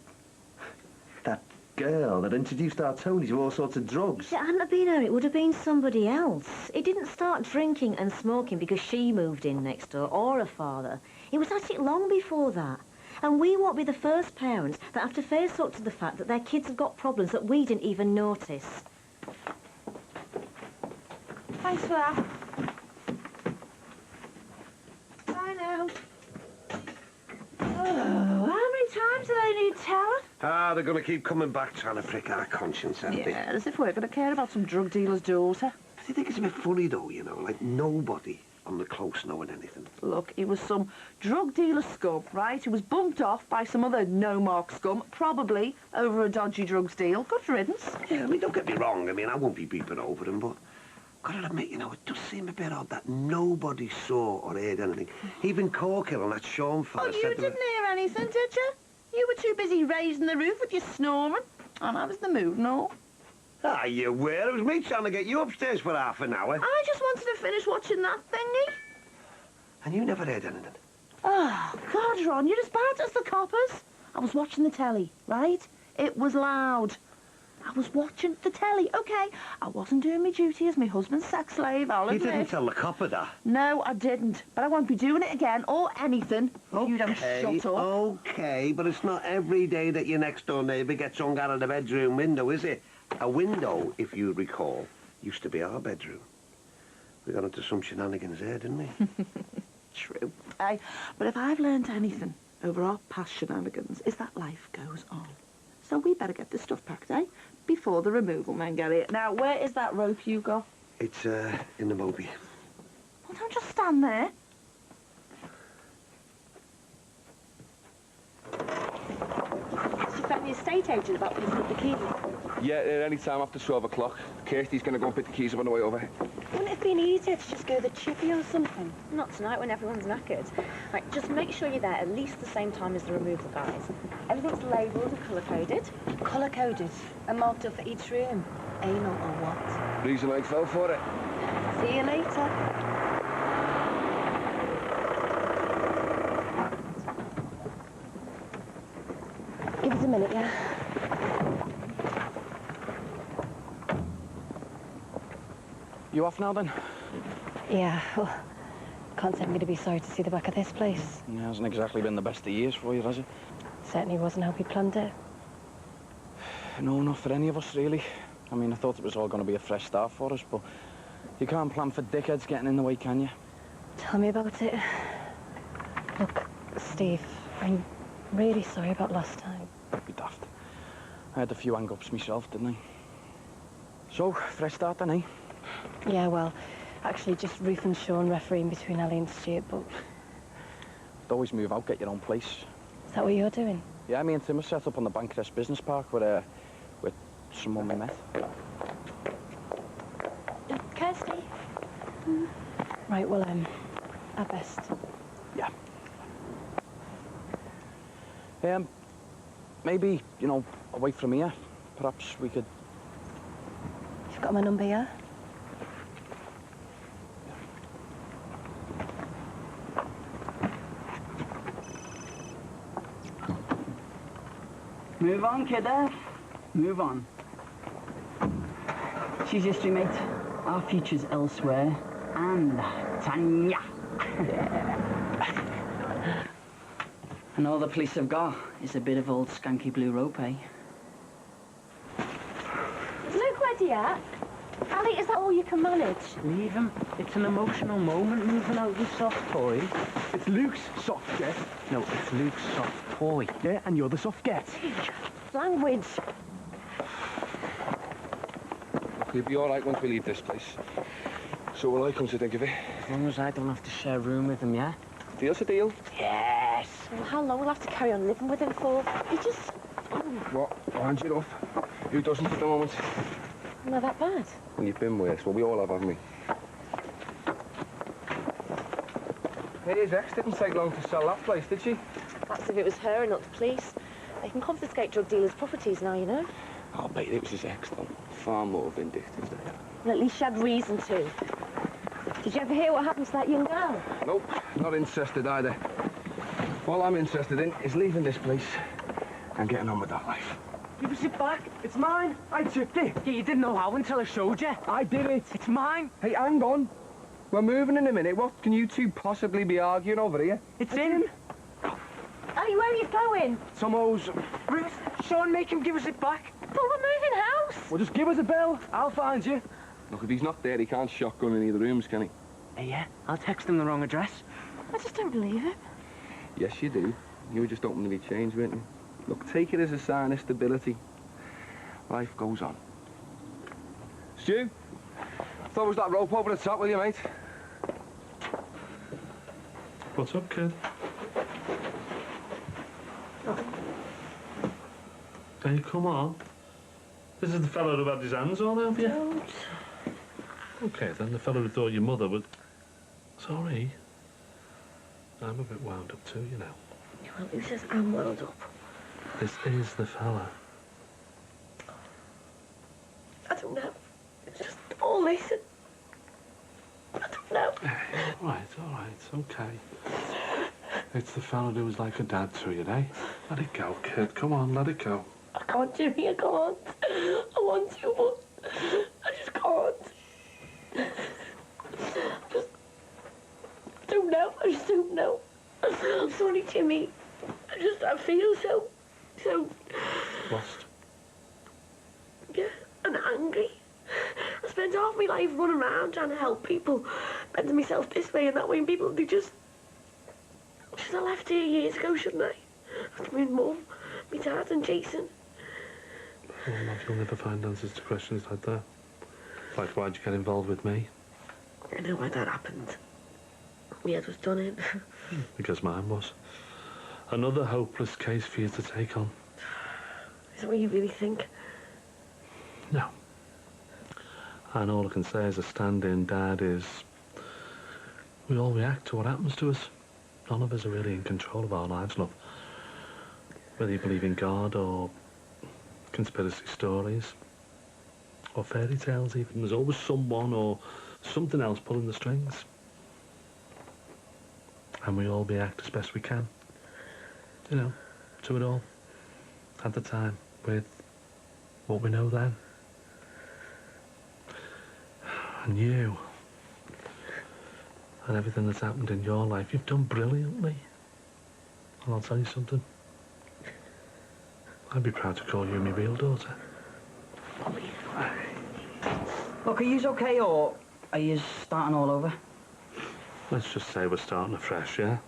girl that introduced our Tony to all sorts of drugs. If it hadn't have been her, it would have been somebody else. He didn't start drinking and smoking because she moved in next door, or her father. He was at it long before that. And we won't be the first parents that have to face up to the fact that their kids have got problems that we didn't even notice. Thanks for that. Bye now. Oh, how many times do they need telling? Ah, they're going to keep coming back trying to prick our conscience, aren't they? Yeah, as if we're going to care about some drug dealer's daughter. Do you think it's a bit funny, though, you know, like nobody on the close knowing anything? Look, he was some drug dealer scum, right? He was bumped off by some other no-mark scum, probably over a dodgy drugs deal. Good riddance. Yeah, I mean, don't get me wrong. I mean, I won't be beeping over him, but gotta admit, you know, it does seem a bit odd that nobody saw or heard anything. Even Corkill and that Sean fella Oh, said... you didn't hear anything, did you? You were too busy raising the roof with your snoring. And I was the mood and all. Ah, you were. It was me trying to get you upstairs for half an hour. I just wanted to finish watching that thingy. And you never heard anything? Oh, God, Ron, you're as bad as the coppers. I was watching the telly, right? It was loud. I was watching the telly, OK? I wasn't doing my duty as my husband's sex slave, I'll admit. You didn't tell the copper that. No, I didn't. But I won't be doing it again, or anything, if you don't shut up. OK, but it's not every day that your next-door neighbour gets hung out of the bedroom window, is it? A window, if you recall, used to be our bedroom. We got into some shenanigans there, didn't we? True. Aye, but if I've learned anything over our past shenanigans, is that life goes on. So we better get this stuff packed, eh? Before the removal men get it. Now, where is that rope you got? It's, in the Moby. Well, don't just stand there. Did you phone the estate agent about picking up the keys? Yeah, any time after 12 o'clock. Kirsty's going to go and pick the keys up on the way over. Wouldn't it have been easier to just go the chippy or something? Not tonight when everyone's knackered. Right, just make sure you're there at least the same time as the removal guys. Everything's labelled and colour-coded. Colour-coded? And marked up for each room. Anal or what? Reason I fell for it. See you later. Give us a minute, yeah? You off now, then? Yeah, well, can't say I'm going to be sorry to see the back of this place. It hasn't exactly been the best of years for you, has it? Certainly wasn't how we planned it. No, not for any of us, really. I mean, I thought it was all going to be a fresh start for us, but you can't plan for dickheads getting in the way, can you? Tell me about it. Look, Steve, I'm really sorry about last time. Don't be daft. I had a few hang-ups myself, didn't I? So, fresh start then, eh? Yeah, well, actually just Ruth and Sean refereeing between Ellie and Stuart, but... Always move out, get your own place. Is that what you're doing? Yeah, me and Tim are set up on the Bankrest Business Park with someone we met. Kirsty? Right, well, at best. Yeah. Maybe, you know, away from here, perhaps we could... You've got my number, yeah? Move on, kiddo. Move on. She's history, mate. Our future's elsewhere. And Tanya. And all the police have got is a bit of old skanky blue rope, eh? Is Luke ready yet? Ali, is that all you can manage? Leave him. It's an emotional moment moving out with soft toy. It's Luke's soft get. No, it's Luke's soft toy. Yeah, and you're the soft get. Language. We'll be all right once we leave this place. So will I, come to think of it. As long as I don't have to share a room with him, yeah? Deal's a deal. Yes. Well, how long will I have to carry on living with him for? He just... What? Hand it off. Who doesn't at the moment? Not that bad. And you've been worse. Well, we all have, haven't we? Hey, his ex didn't take long to sell that place, did she? That's if it was her and not the police. They can confiscate drug dealers' properties now, you know. I'll bet it was his ex, though. Far more vindictive than her. Well, at least she had reason to. Did you ever hear what happened to that young girl? Nope, not interested either. All I'm interested in is leaving this place and getting on with that life. Give us it back. It's mine. I took it. Yeah, you didn't know how until I showed you. I did it. It's mine. Hey, hang on. We're moving in a minute. What can you two possibly be arguing over here? It's in. Ali, where are you going? Somehows... Ruth, Sean, make him give us it back. But we're moving house. Well, just give us a bell. I'll find you. Look, if he's not there, he can't shotgun in either rooms, can he? Hey, yeah, I'll text him the wrong address. I just don't believe it. Yes, you do. You were just hoping to be changed, weren't you? Look, take it as a sign of stability. Life goes on. Stu, throw us that rope over the top, will you, mate? What's up, kid? Hey, come on. This is the fellow who had his hands on, have you? Don't. Okay, then, the fellow who thought your mother was... Sorry. I'm a bit wound up too, you know. Well, who says I'm wound up? This is the fella. I don't know. It's just all Nathan. I don't know. All right, it's okay. It's the fella who was like a dad to you, eh? Let it go, kid. Come on, let it go. I can't, Jimmy, I can't. I want to, but I just can't. I don't know. I just don't know. I'm sorry, Jimmy. I feel so Lost. yeah, and angry. I spent half my life running around trying to help people, bending myself this way and that way, and people, they just... Should I left here years ago, shouldn't I? After my mum, my dad and Jason. Well, Matt, you'll never find answers to questions like that. Like, why'd you get involved with me? I know why that happened. My head was done in. Because mine was. Another hopeless case for you to take on. Is that what you really think? No. And all I can say as a stand-in dad is we all react to what happens to us. None of us are really in control of our lives, love. Whether you believe in God or conspiracy stories or fairy tales even, there's always someone or something else pulling the strings. And we all react as best we can, you know, to it all, at the time, with what we know then. And you, and everything that's happened in your life, you've done brilliantly. And I'll tell you something. I'd be proud to call you my real daughter. Look, are you okay, or are you starting all over? Let's just say we're starting afresh, yeah?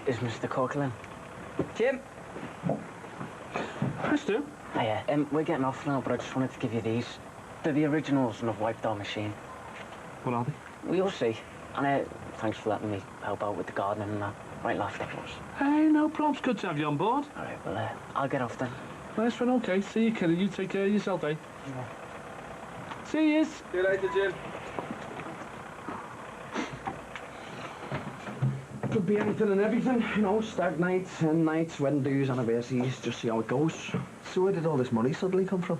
Is Mr. Corkland? Jim? Hi, Stu. Hiya. We're getting off now, but I just wanted to give you these. They're the originals, and I've wiped our machine. What are they? Well, you'll see. And thanks for letting me help out with the gardening and that. Right, laughed at us. Hey, no problems. Good to have you on board. All right, well, I'll get off then. Nice one, okay. See you, kiddo. You take care of yourself, eh? Yeah. See yous. See you later, Jim. Could be anything and everything, you know, stag nights, hen nights, wedding dues, anniversaries, just see how it goes. So where did all this money suddenly come from?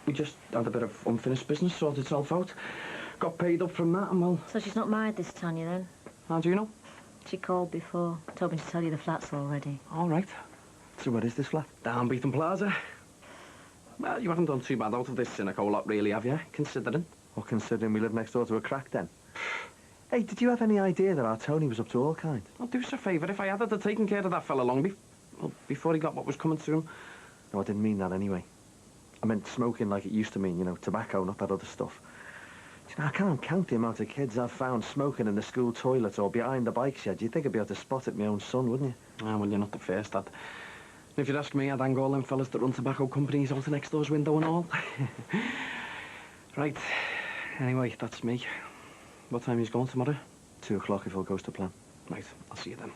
We just had a bit of unfinished business, sorted itself out. Got paid up from that, and well... So she's not married, this Tanya, then? How do you know? She called before. Told me to tell you the flat's already. All right. So where is this flat? Down Beetham Plaza. Well, you haven't done too bad out of this cynical lot, really, have you? Considering. Well, considering we live next door to a crack den. Hey, did you have any idea that our Tony was up to all kinds? I'll do us a favour. If I had to taken care of that fella long before he got what was coming to him. No, I didn't mean that anyway. I meant smoking like it used to mean, you know, tobacco, not that other stuff. You know, I can't count the amount of kids I've found smoking in the school toilets or behind the bike shed. You'd think I'd be able to spot it my own son, wouldn't you? Ah, well, you're not the first, Dad. If you'd ask me, I'd hang all them fellas that run tobacco companies out the next door's window and all. Right. Anyway, that's me. What time are you going tomorrow? 2 o'clock if all goes to plan. Right, I'll see you then.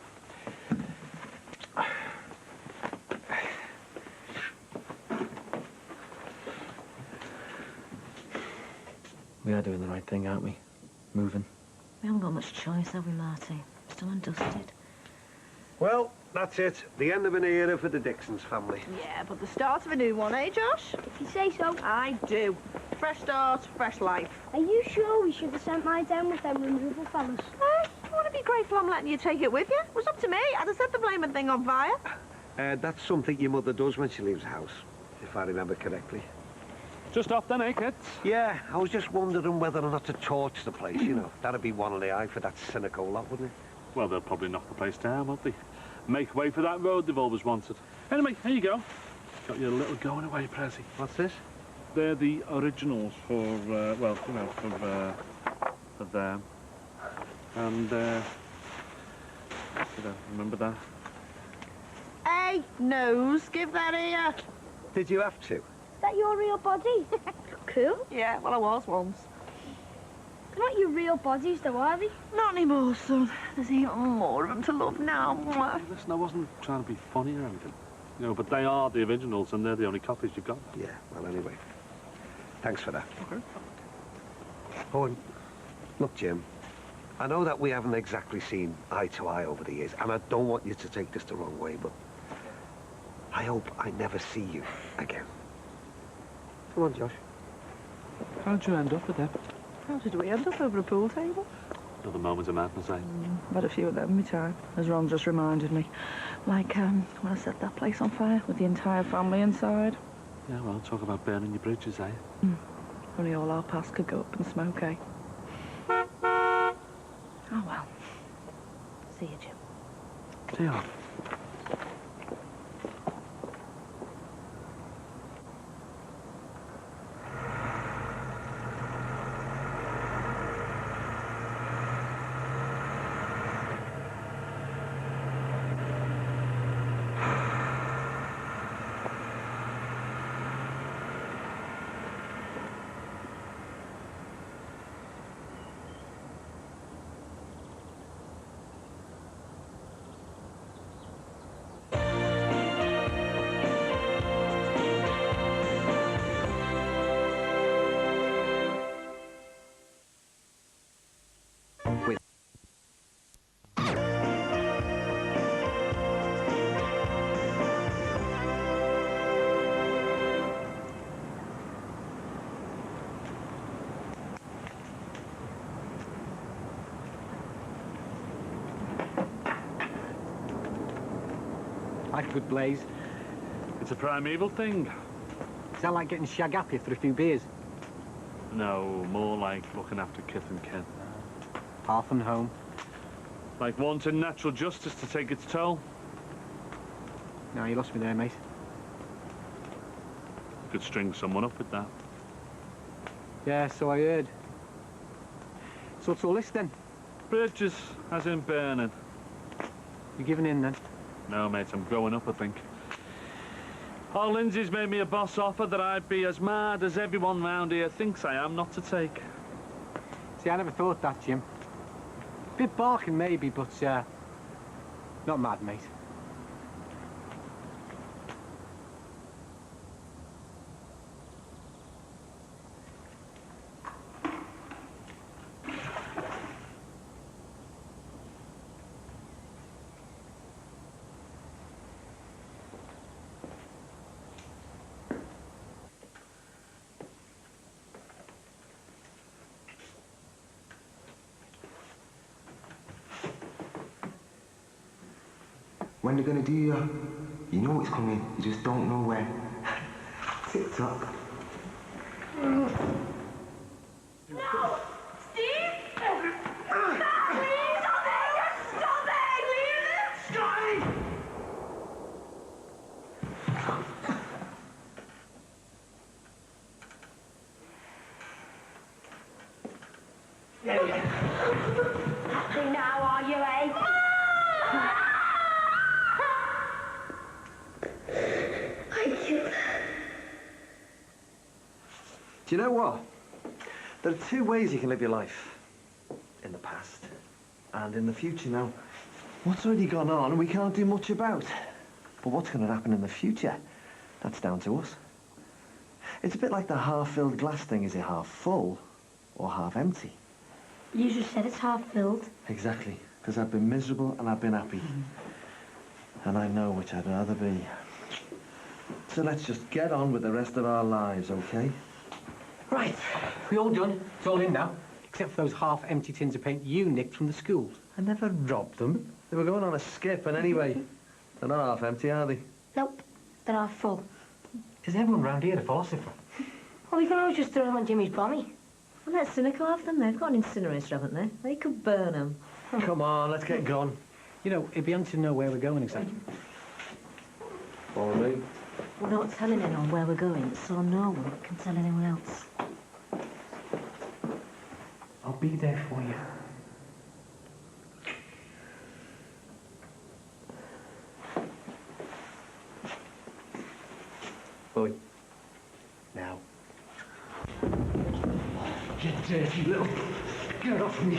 We are doing the right thing, aren't we? Moving. We haven't got much choice, have we, Marty? Still undusted. Well, that's it. The end of an era for the Dixons family. Yeah, but the start of a new one, eh, Josh? If you say so. I do. Fresh start, fresh life. Are you sure we should have sent mine down with them removal fellas? You want to be grateful I'm letting you take it with you? It was up to me. I'd have set the blaming thing on fire. That's something your mother does when she leaves the house, if I remember correctly. Just off then, eh, kids? Yeah, I was just wondering whether or not to torch the place, you know. That'd be one on the eye for that cynical lot, wouldn't it? Well, they'll probably knock the place down, won't they? Make way for that road they've always wanted. Anyway, here you go. Got your little going away pressie. What's this? They're the originals for, well, you know, for them. And, remember that? Hey, nose, give that here. Did you have to? Is that your real body? Cool. Yeah, well, I was once. They're not your real bodies, though, are they? Not anymore, son. There's even more of them to love now. Hey, listen, I wasn't trying to be funny or anything. You know, but they are the originals and they're the only copies you've got. Yeah, well, anyway. Thanks for that. Okay. Oh, and look, Jim, I know that we haven't exactly seen eye to eye over the years, and I don't want you to take this the wrong way, but I hope I never see you again. Come on, Josh. How'd you end up with them? How did we end up over a pool table? Another moment of madness, eh? I've had a few of them in my time, as Ron just reminded me. Like, when I set that place on fire with the entire family inside. Yeah, well, talk about burning your bridges, eh? Only all our past could go up in smoke, eh? Oh, well. See you, Jim. See you. Like a good blaze. It's a primeval thing. Is that like getting shag happy after a few beers? No, more like looking after kith and kin. Half and home. Like wanting natural justice to take its toll. No, you lost me there, mate. You could string someone up with that. Yeah, so I heard. So what's all this then? Bridges, as in burning. You giving in then? No, mate, I'm growing up, I think. Oh, Lindsay's made me a boss offer that I'd be as mad as everyone round here thinks I am not to take. See, I never thought that, Jim. Bit barking maybe, but, not mad, mate. When they're gonna do you know it's coming, you just don't know when. Tick-tock. No! Steve! Please, stop it! Leave it! Scotty! Happy now, are you, eh? Do you know what? There are two ways you can live your life. In the past and in the future. Now, what's already gone on we can't do much about. But what's going to happen in the future? That's down to us. It's a bit like the half-filled glass thing. Is it half full or half empty? You just said it's half filled. Exactly. Because I've been miserable and I've been happy. And I know which I'd rather be. So let's just get on with the rest of our lives, okay? Right, we all done. It's all in now. Except for those half-empty tins of paint you nicked from the school. I never robbed them. They were going on a skip, and anyway, they're not half-empty, are they? Nope, they're half full. Is everyone round here a philosopher? Well, we can always just throw them on Jimmy's bommy. Well, let Cynical have them. They've got an incinerator, haven't they? They could burn them. Come on, let's get going. You know, it'd be handy to know where we're going exactly. All right. We're not telling anyone where we're going, so no one can tell anyone else. I'll be there for you. Boy. Now. You dirty little... Get off me.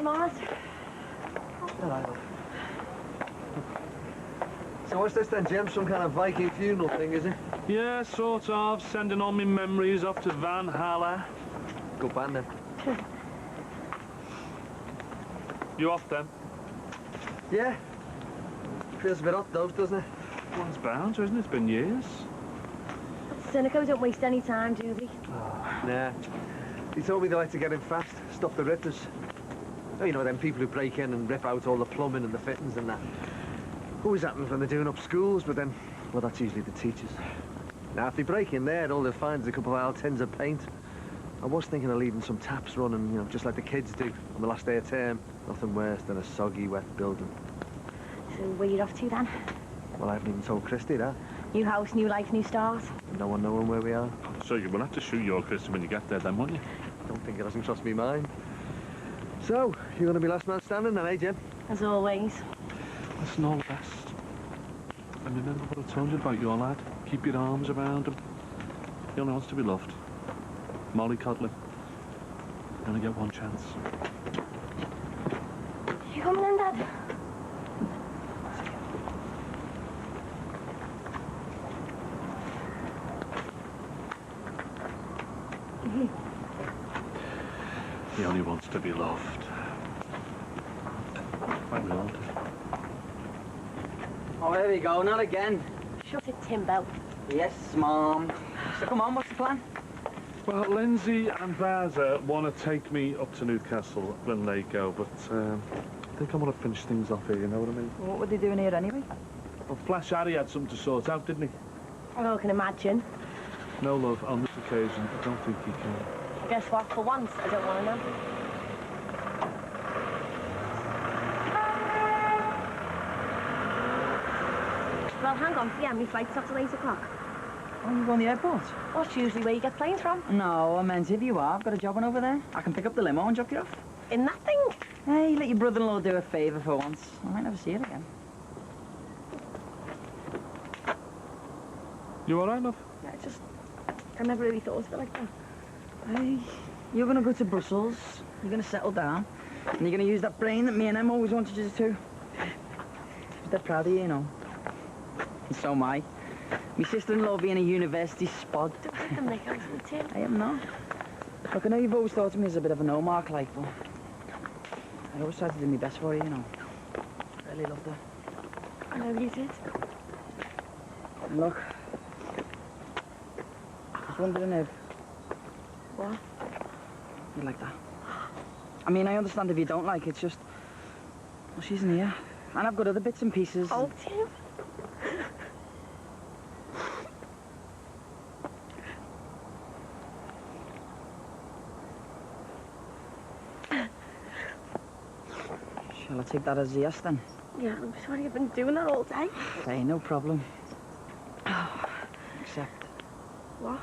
right, Mars. All right, love. So what's this then, Jim? Some kind of Viking funeral thing, is it? Yeah, sort of. Sending all my memories off to Van Halla. Good band, then. You off, then? Yeah. Feels a bit hot, though, doesn't it? One's bound, hasn't it? It's been years. Cynico don't waste any time, do they? Nah. He told me they like to get in fast, stop the rippers. Oh, you know, them people who break in and rip out all the plumbing and the fittings and that. Always happens when they're doing up schools, but then, well, that's usually the teachers. Now, if they break in there, all they'll find is a couple of old tins of paint. I was thinking of leaving some taps running, you know, just like the kids do on the last day of term. Nothing worse than a soggy, wet building. So where you off to, then? Well, I haven't even told Christy that. New house, new life, new start. No one knowing where we are. So you will have to shoot your Christy when you get there, then, won't you? Don't think it hasn't crossed me mind. So, you're going to be last man standing then, eh, Jim? As always. Listen, all the best. And remember what I told you about your lad. Keep your arms around him. He only wants to be loved. Mollycoddling. You only get one chance. You coming in, Dad? He only wants to be loved. Like we all do. Oh, there we go, not again. Shut it, Timbo. Yes, Mom. So come on, what's the plan? Well, Lindsay and Vaza want to take me up to Newcastle when they go, but I think I want to finish things off here, you know what I mean? What were they doing here anyway? Well, Flash Harry had something to sort out, didn't he? I can imagine. No, love, on this occasion, I don't think he can. Guess what? For once, I don't want to know. Well, hang on. Yeah, my flight's after 8 o'clock. Oh, you going to the airport? What's usually where you get planes from? No, I meant if you are, I've got a job on over there. I can pick up the limo and drop you off. In that thing? Hey, let your brother-in-law do a favour for once. I might never see it again. You all right, love? Yeah, I never really thought of it like that. Hey, you're going to go to Brussels, you're going to settle down, and you're going to use that brain that me and Em always wanted you to. She's dead proud of you, you know. And so am I. My sister-in-law being a university spod. Don't take the mick out of me, Tim. I am not. Look, I know you've always thought of me as a bit of a no-mark, like, but I always tried to do my best for you, you know. I really loved her. I know you did. And look, I was wondering if... What? You like that? I mean, I understand if you don't like it, it's just... Well, she's in here. And I've got other bits and pieces. Oh, Tim. Shall I take that as a yes, then? Yeah, I'm sorry I've been doing that all day. Hey, no problem. Except... What?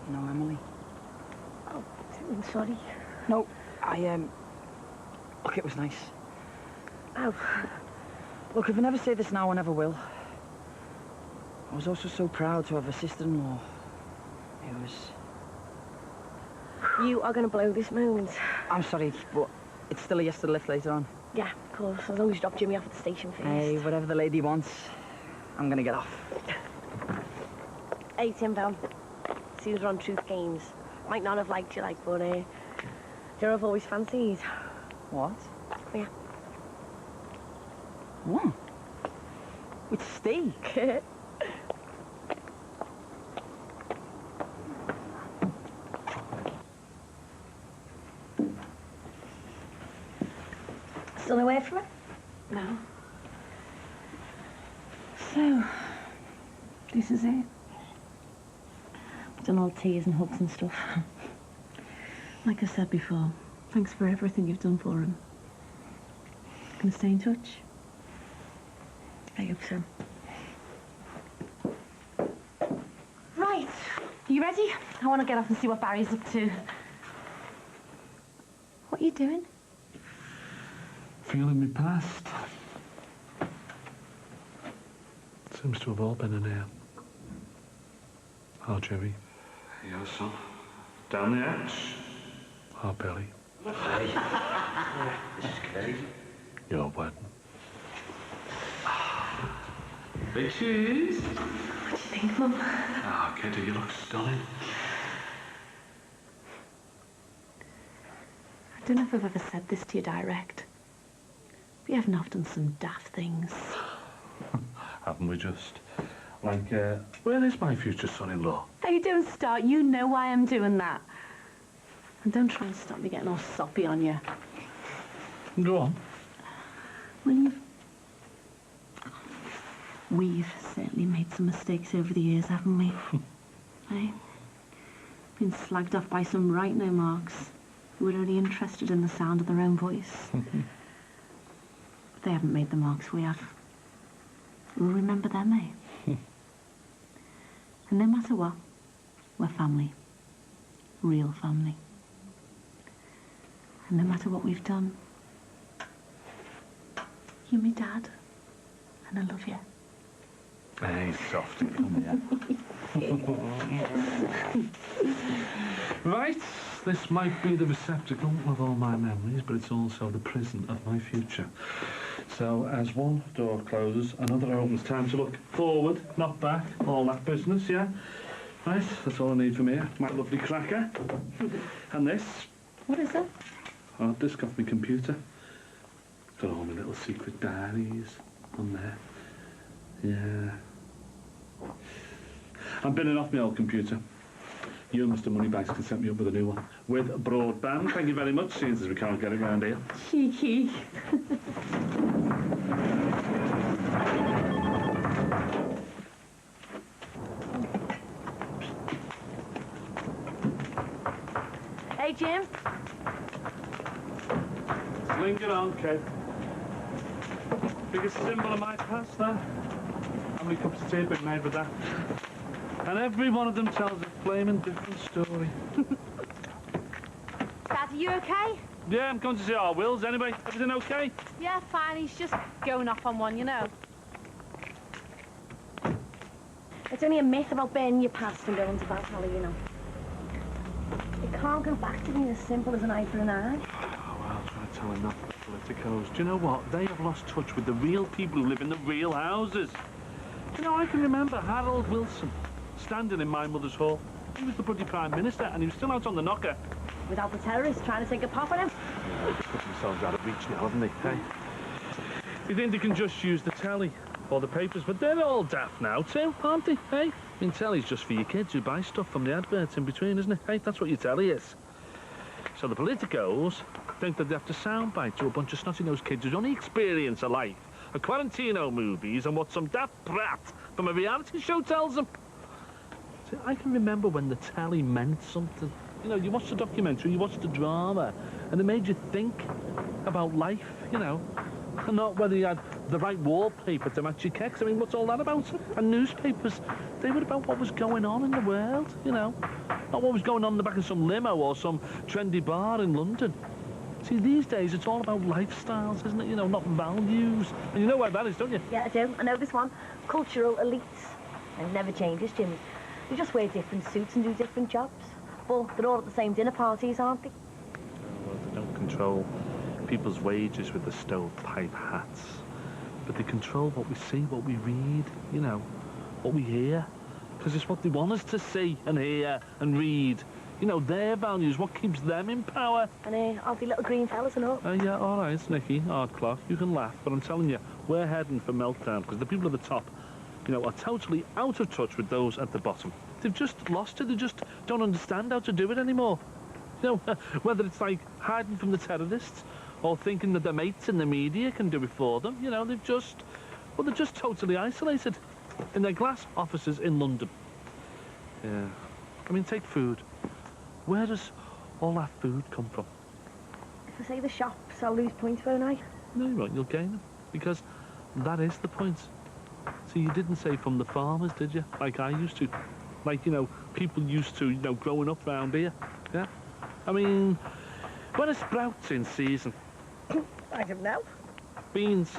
You know, Emily. Oh, I'm sorry. No, Look, it was nice. Oh. Look, if I never say this now, I never will. I was also so proud to have a sister-in-law. It was... You are going to blow this moment. I'm sorry, but it's still a yes to the lift later on. Yeah, of course. As long as you drop Jimmy off at the station first. Hey, whatever the lady wants, I'm going to get off. Hey, Timbo. Seems we're on Truth Games. Might not have liked you, like, but, you're I've always fancied. What? Yeah. What? With steak? Still away from it? No. So, this is it. Done all tears and hugs and stuff. Like I said before, thanks for everything you've done for him. Gonna stay in touch? I hope so. Right, are you ready? I want to get off and see what Barry's up to. What are you doing? Feeling me past. Seems to have all been in here. Oh, Jerry. Yeah, son. Down the hatch. Oh, Billy. Hey. This is crazy. Your wedding. Big cheese. What do you think, Mum? Oh, Kitty, you look stunning. I don't know if I've ever said this to you direct. We haven't often some daft things. Haven't we just? Like, where is my future son-in-law? Hey, don't start. You know why I'm doing that. And don't try and stop me getting all soppy on you. Go on. We've certainly made some mistakes over the years, haven't we? Hey? Been slagged off by some right no marks who were only interested in the sound of their own voice. But they haven't made the marks we have. We'll remember them, eh? And no matter what, we're family. Real family. And no matter what we've done, you're my dad, and I love you. Hey, softy, come here. Right, this might be the receptacle of all my memories, but it's also the prison of my future. So, as one door closes, another opens. Time to look forward, not back. All that business, yeah? Right, that's all I need from here. My lovely cracker. And this. What is it? Hard disk off my computer. Got all my little secret diaries on there. Yeah. I'm binning off my old computer. You and Mr. Moneybags can set me up with a new one. With broadband, thank you very much, seeing as we can't get it round here. Cheeky. Hey, Jim. Sling it on, kid. Biggest symbol of my past, there. How many cups of tea have been made with that? And every one of them tells a flaming different story. Dad, are you okay? Yeah, I'm going to see our Wills anyway. Everything okay? Yeah, fine. He's just going off on one, you know. It's only a myth about burning your past and going to Valhalla, you know. It can't go back to being as simple as an eye for an eye. Oh, well, try telling that to the politicos. Do you know what? They have lost touch with the real people who live in the real houses. You know, I can remember Harold Wilson standing in my mother's hall. He was the bloody Prime Minister, and he was still out on the knocker. Without the terrorists trying to take a pop at him. Put themselves out of reach now, haven't they? Hey? You think they can just use the telly or the papers, but they're all daft now too, aren't they? Hey? I mean, telly's just for your kids who buy stuff from the adverts in between, isn't it? Hey, that's what your telly is. So the politicos think that they have to soundbite to a bunch of snotty-nosed kids whose only experience of life are Quarantino movies and what some daft brat from a reality show tells them. See, I can remember when the telly meant something. You know, you watched the documentary, you watched the drama, and it made you think about life, you know, and not whether you had the right wallpaper to match your kecks. I mean, what's all that about? And newspapers, they were about what was going on in the world, you know, not what was going on in the back of some limo or some trendy bar in London. See, these days, it's all about lifestyles, isn't it? You know, not values. And you know where that is, don't you? Yeah, I do. I know this one. Cultural elites. And it never changes, Jim. They just wear different suits and do different jobs. But they're all at the same dinner parties, aren't they? Well, they don't control people's wages with the stovepipe hats. But they control what we see, what we read, you know, what we hear. Because it's what they want us to see and hear and read. You know, their values, what keeps them in power. And all the little green fellas and all. Yeah, all right, Nicky, hard clock, you can laugh, but I'm telling you, we're heading for meltdown, because the people at the top, you know, are totally out of touch with those at the bottom. They've just lost it, they just don't understand how to do it anymore. You know, whether it's like hiding from the terrorists, or thinking that their mates in the media can do it for them, you know, they're just totally isolated in their glass offices in London. Yeah, I mean, take food. Where does all that food come from? If I say the shops, I'll lose points, won't I? No, you won't. You'll gain them. Because that is the point. See, you didn't say from the farmers, did you? Like I used to. Like, you know, people used to, you know, growing up round here. Yeah? I mean, when are sprouts in season? I don't know. Beans,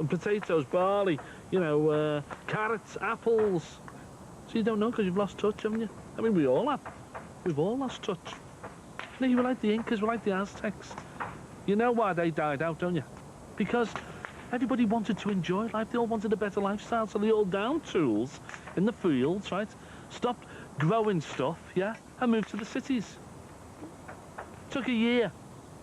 potatoes, barley, you know, carrots, apples. So you don't know because you've lost touch, haven't you? I mean, we all have. We've all lost touch. No, you were like the Incas, we're like the Aztecs. You know why they died out, don't you? Because everybody wanted to enjoy life. They all wanted a better lifestyle, so they all downed tools in the fields, right? Stopped growing stuff, yeah, and moved to the cities. Took a year,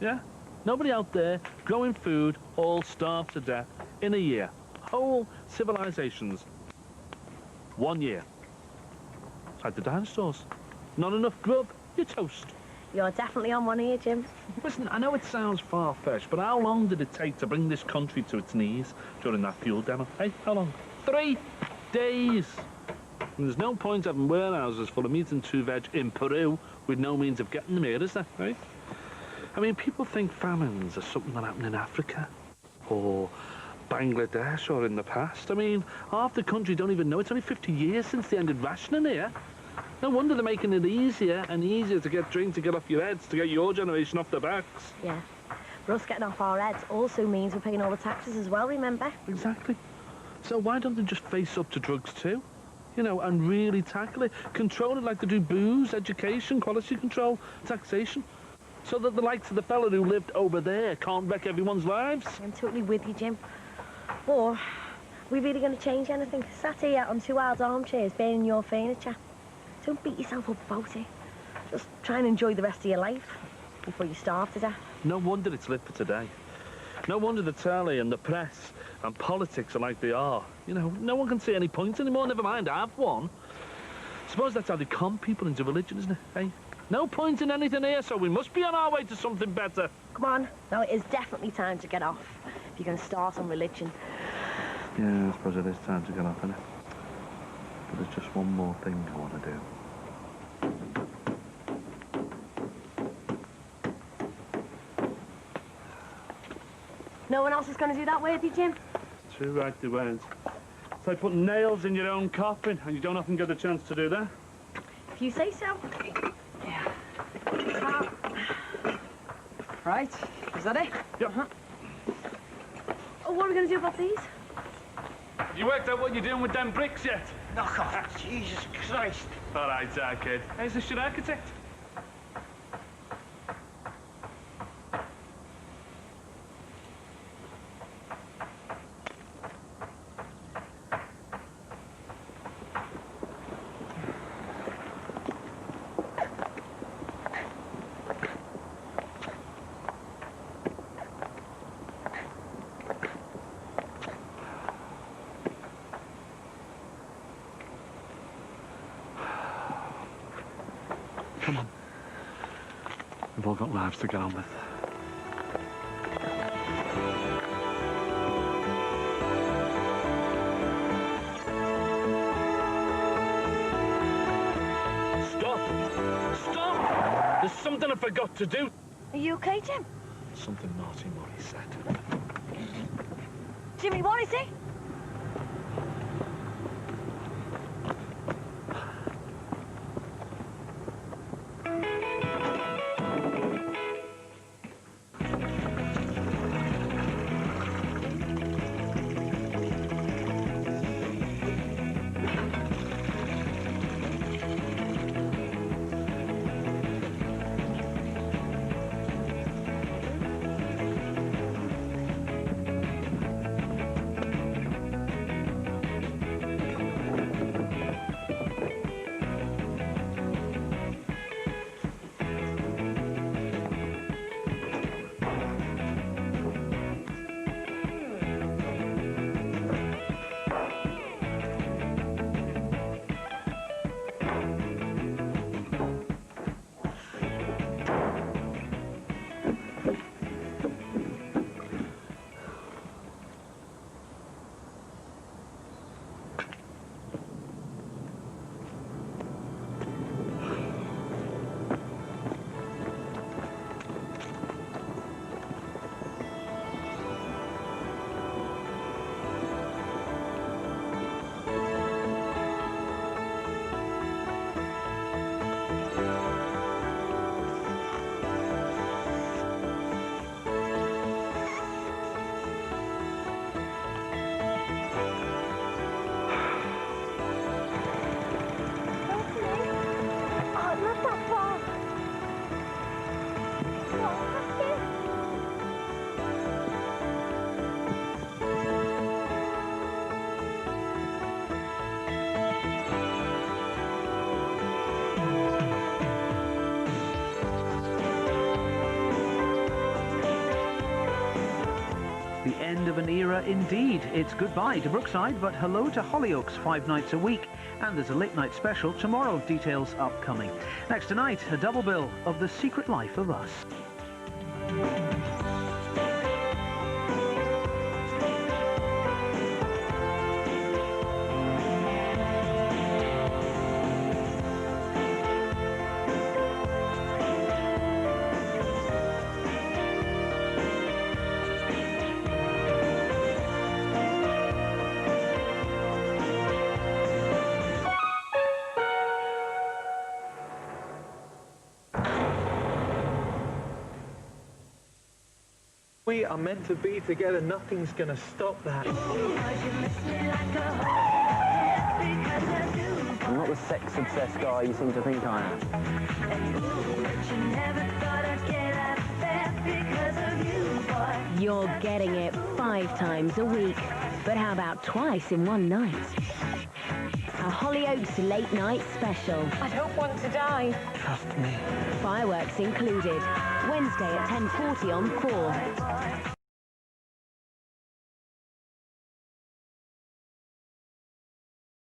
yeah? Nobody out there growing food, all starved to death in a year. Whole civilizations. 1 year. Like the dinosaurs. Not enough grub, you're toast. You're definitely on one here, Jim. Listen, I know it sounds far-fetched, but how long did it take to bring this country to its knees during that fuel demo? Hey, how long? 3 days. And there's no point having warehouses full of meat and 2 veg in Peru with no means of getting them here, is there, right? I mean, people think famines are something that happened in Africa or Bangladesh or in the past. I mean, half the country don't even know. It's only 50 years since they ended rationing here. No wonder they're making it easier and easier to get drink to get off your heads, to get your generation off their backs. Yeah. But us getting off our heads also means we're paying all the taxes as well, remember? Exactly. So why don't they just face up to drugs too? You know, and really tackle it. Control it like they do booze, education, quality control, taxation. So that the likes of the fella who lived over there can't wreck everyone's lives. I'm totally with you, Jim. Or, are we really going to change anything? Sat here on 2 wild armchairs, burning your furniture. Don't beat yourself up about it. Just try and enjoy the rest of your life before you starve to death. No wonder it's lit for today. No wonder the telly and the press and politics are like they are. You know, no one can see any point anymore, never mind have one. Suppose that's how they con people into religion, isn't it, eh? No point in anything here, so we must be on our way to something better. Come on, now it is definitely time to get off. If you're going to start on religion. Yeah, I suppose it is time to get off, isn't it? But there's just one more thing I want to do. No one else is going to do that, were you, Jim? Too right they weren't. It's like putting nails in your own coffin, and you don't often get the chance to do that. If you say so. Yeah. Right, is that it? Yep. Oh, what are we going to do about these? Have you worked out what you're doing with them bricks yet? Knock off. Jesus Christ. All right, kid. How's this your architect? Come on. We've all got lives to get on with. Stop! Stop! There's something I forgot to do. Are you okay, Jim? Something naughty Molly said. Jimmy, what is it? The end of an era indeed. It's goodbye to Brookside, but hello to Hollyoaks 5 nights a week. And there's a late night special tomorrow, details upcoming. Next tonight, a double bill of The Secret Life of Us. We are meant to be together. Nothing's gonna stop that. I'm not the sex-obsessed guy you seem to think I am. You're getting it 5 times a week. But how about twice in one night? A Hollyoaks late night special. I don't want to die. Trust me. Fireworks included. Wednesday at 10:40 on 4.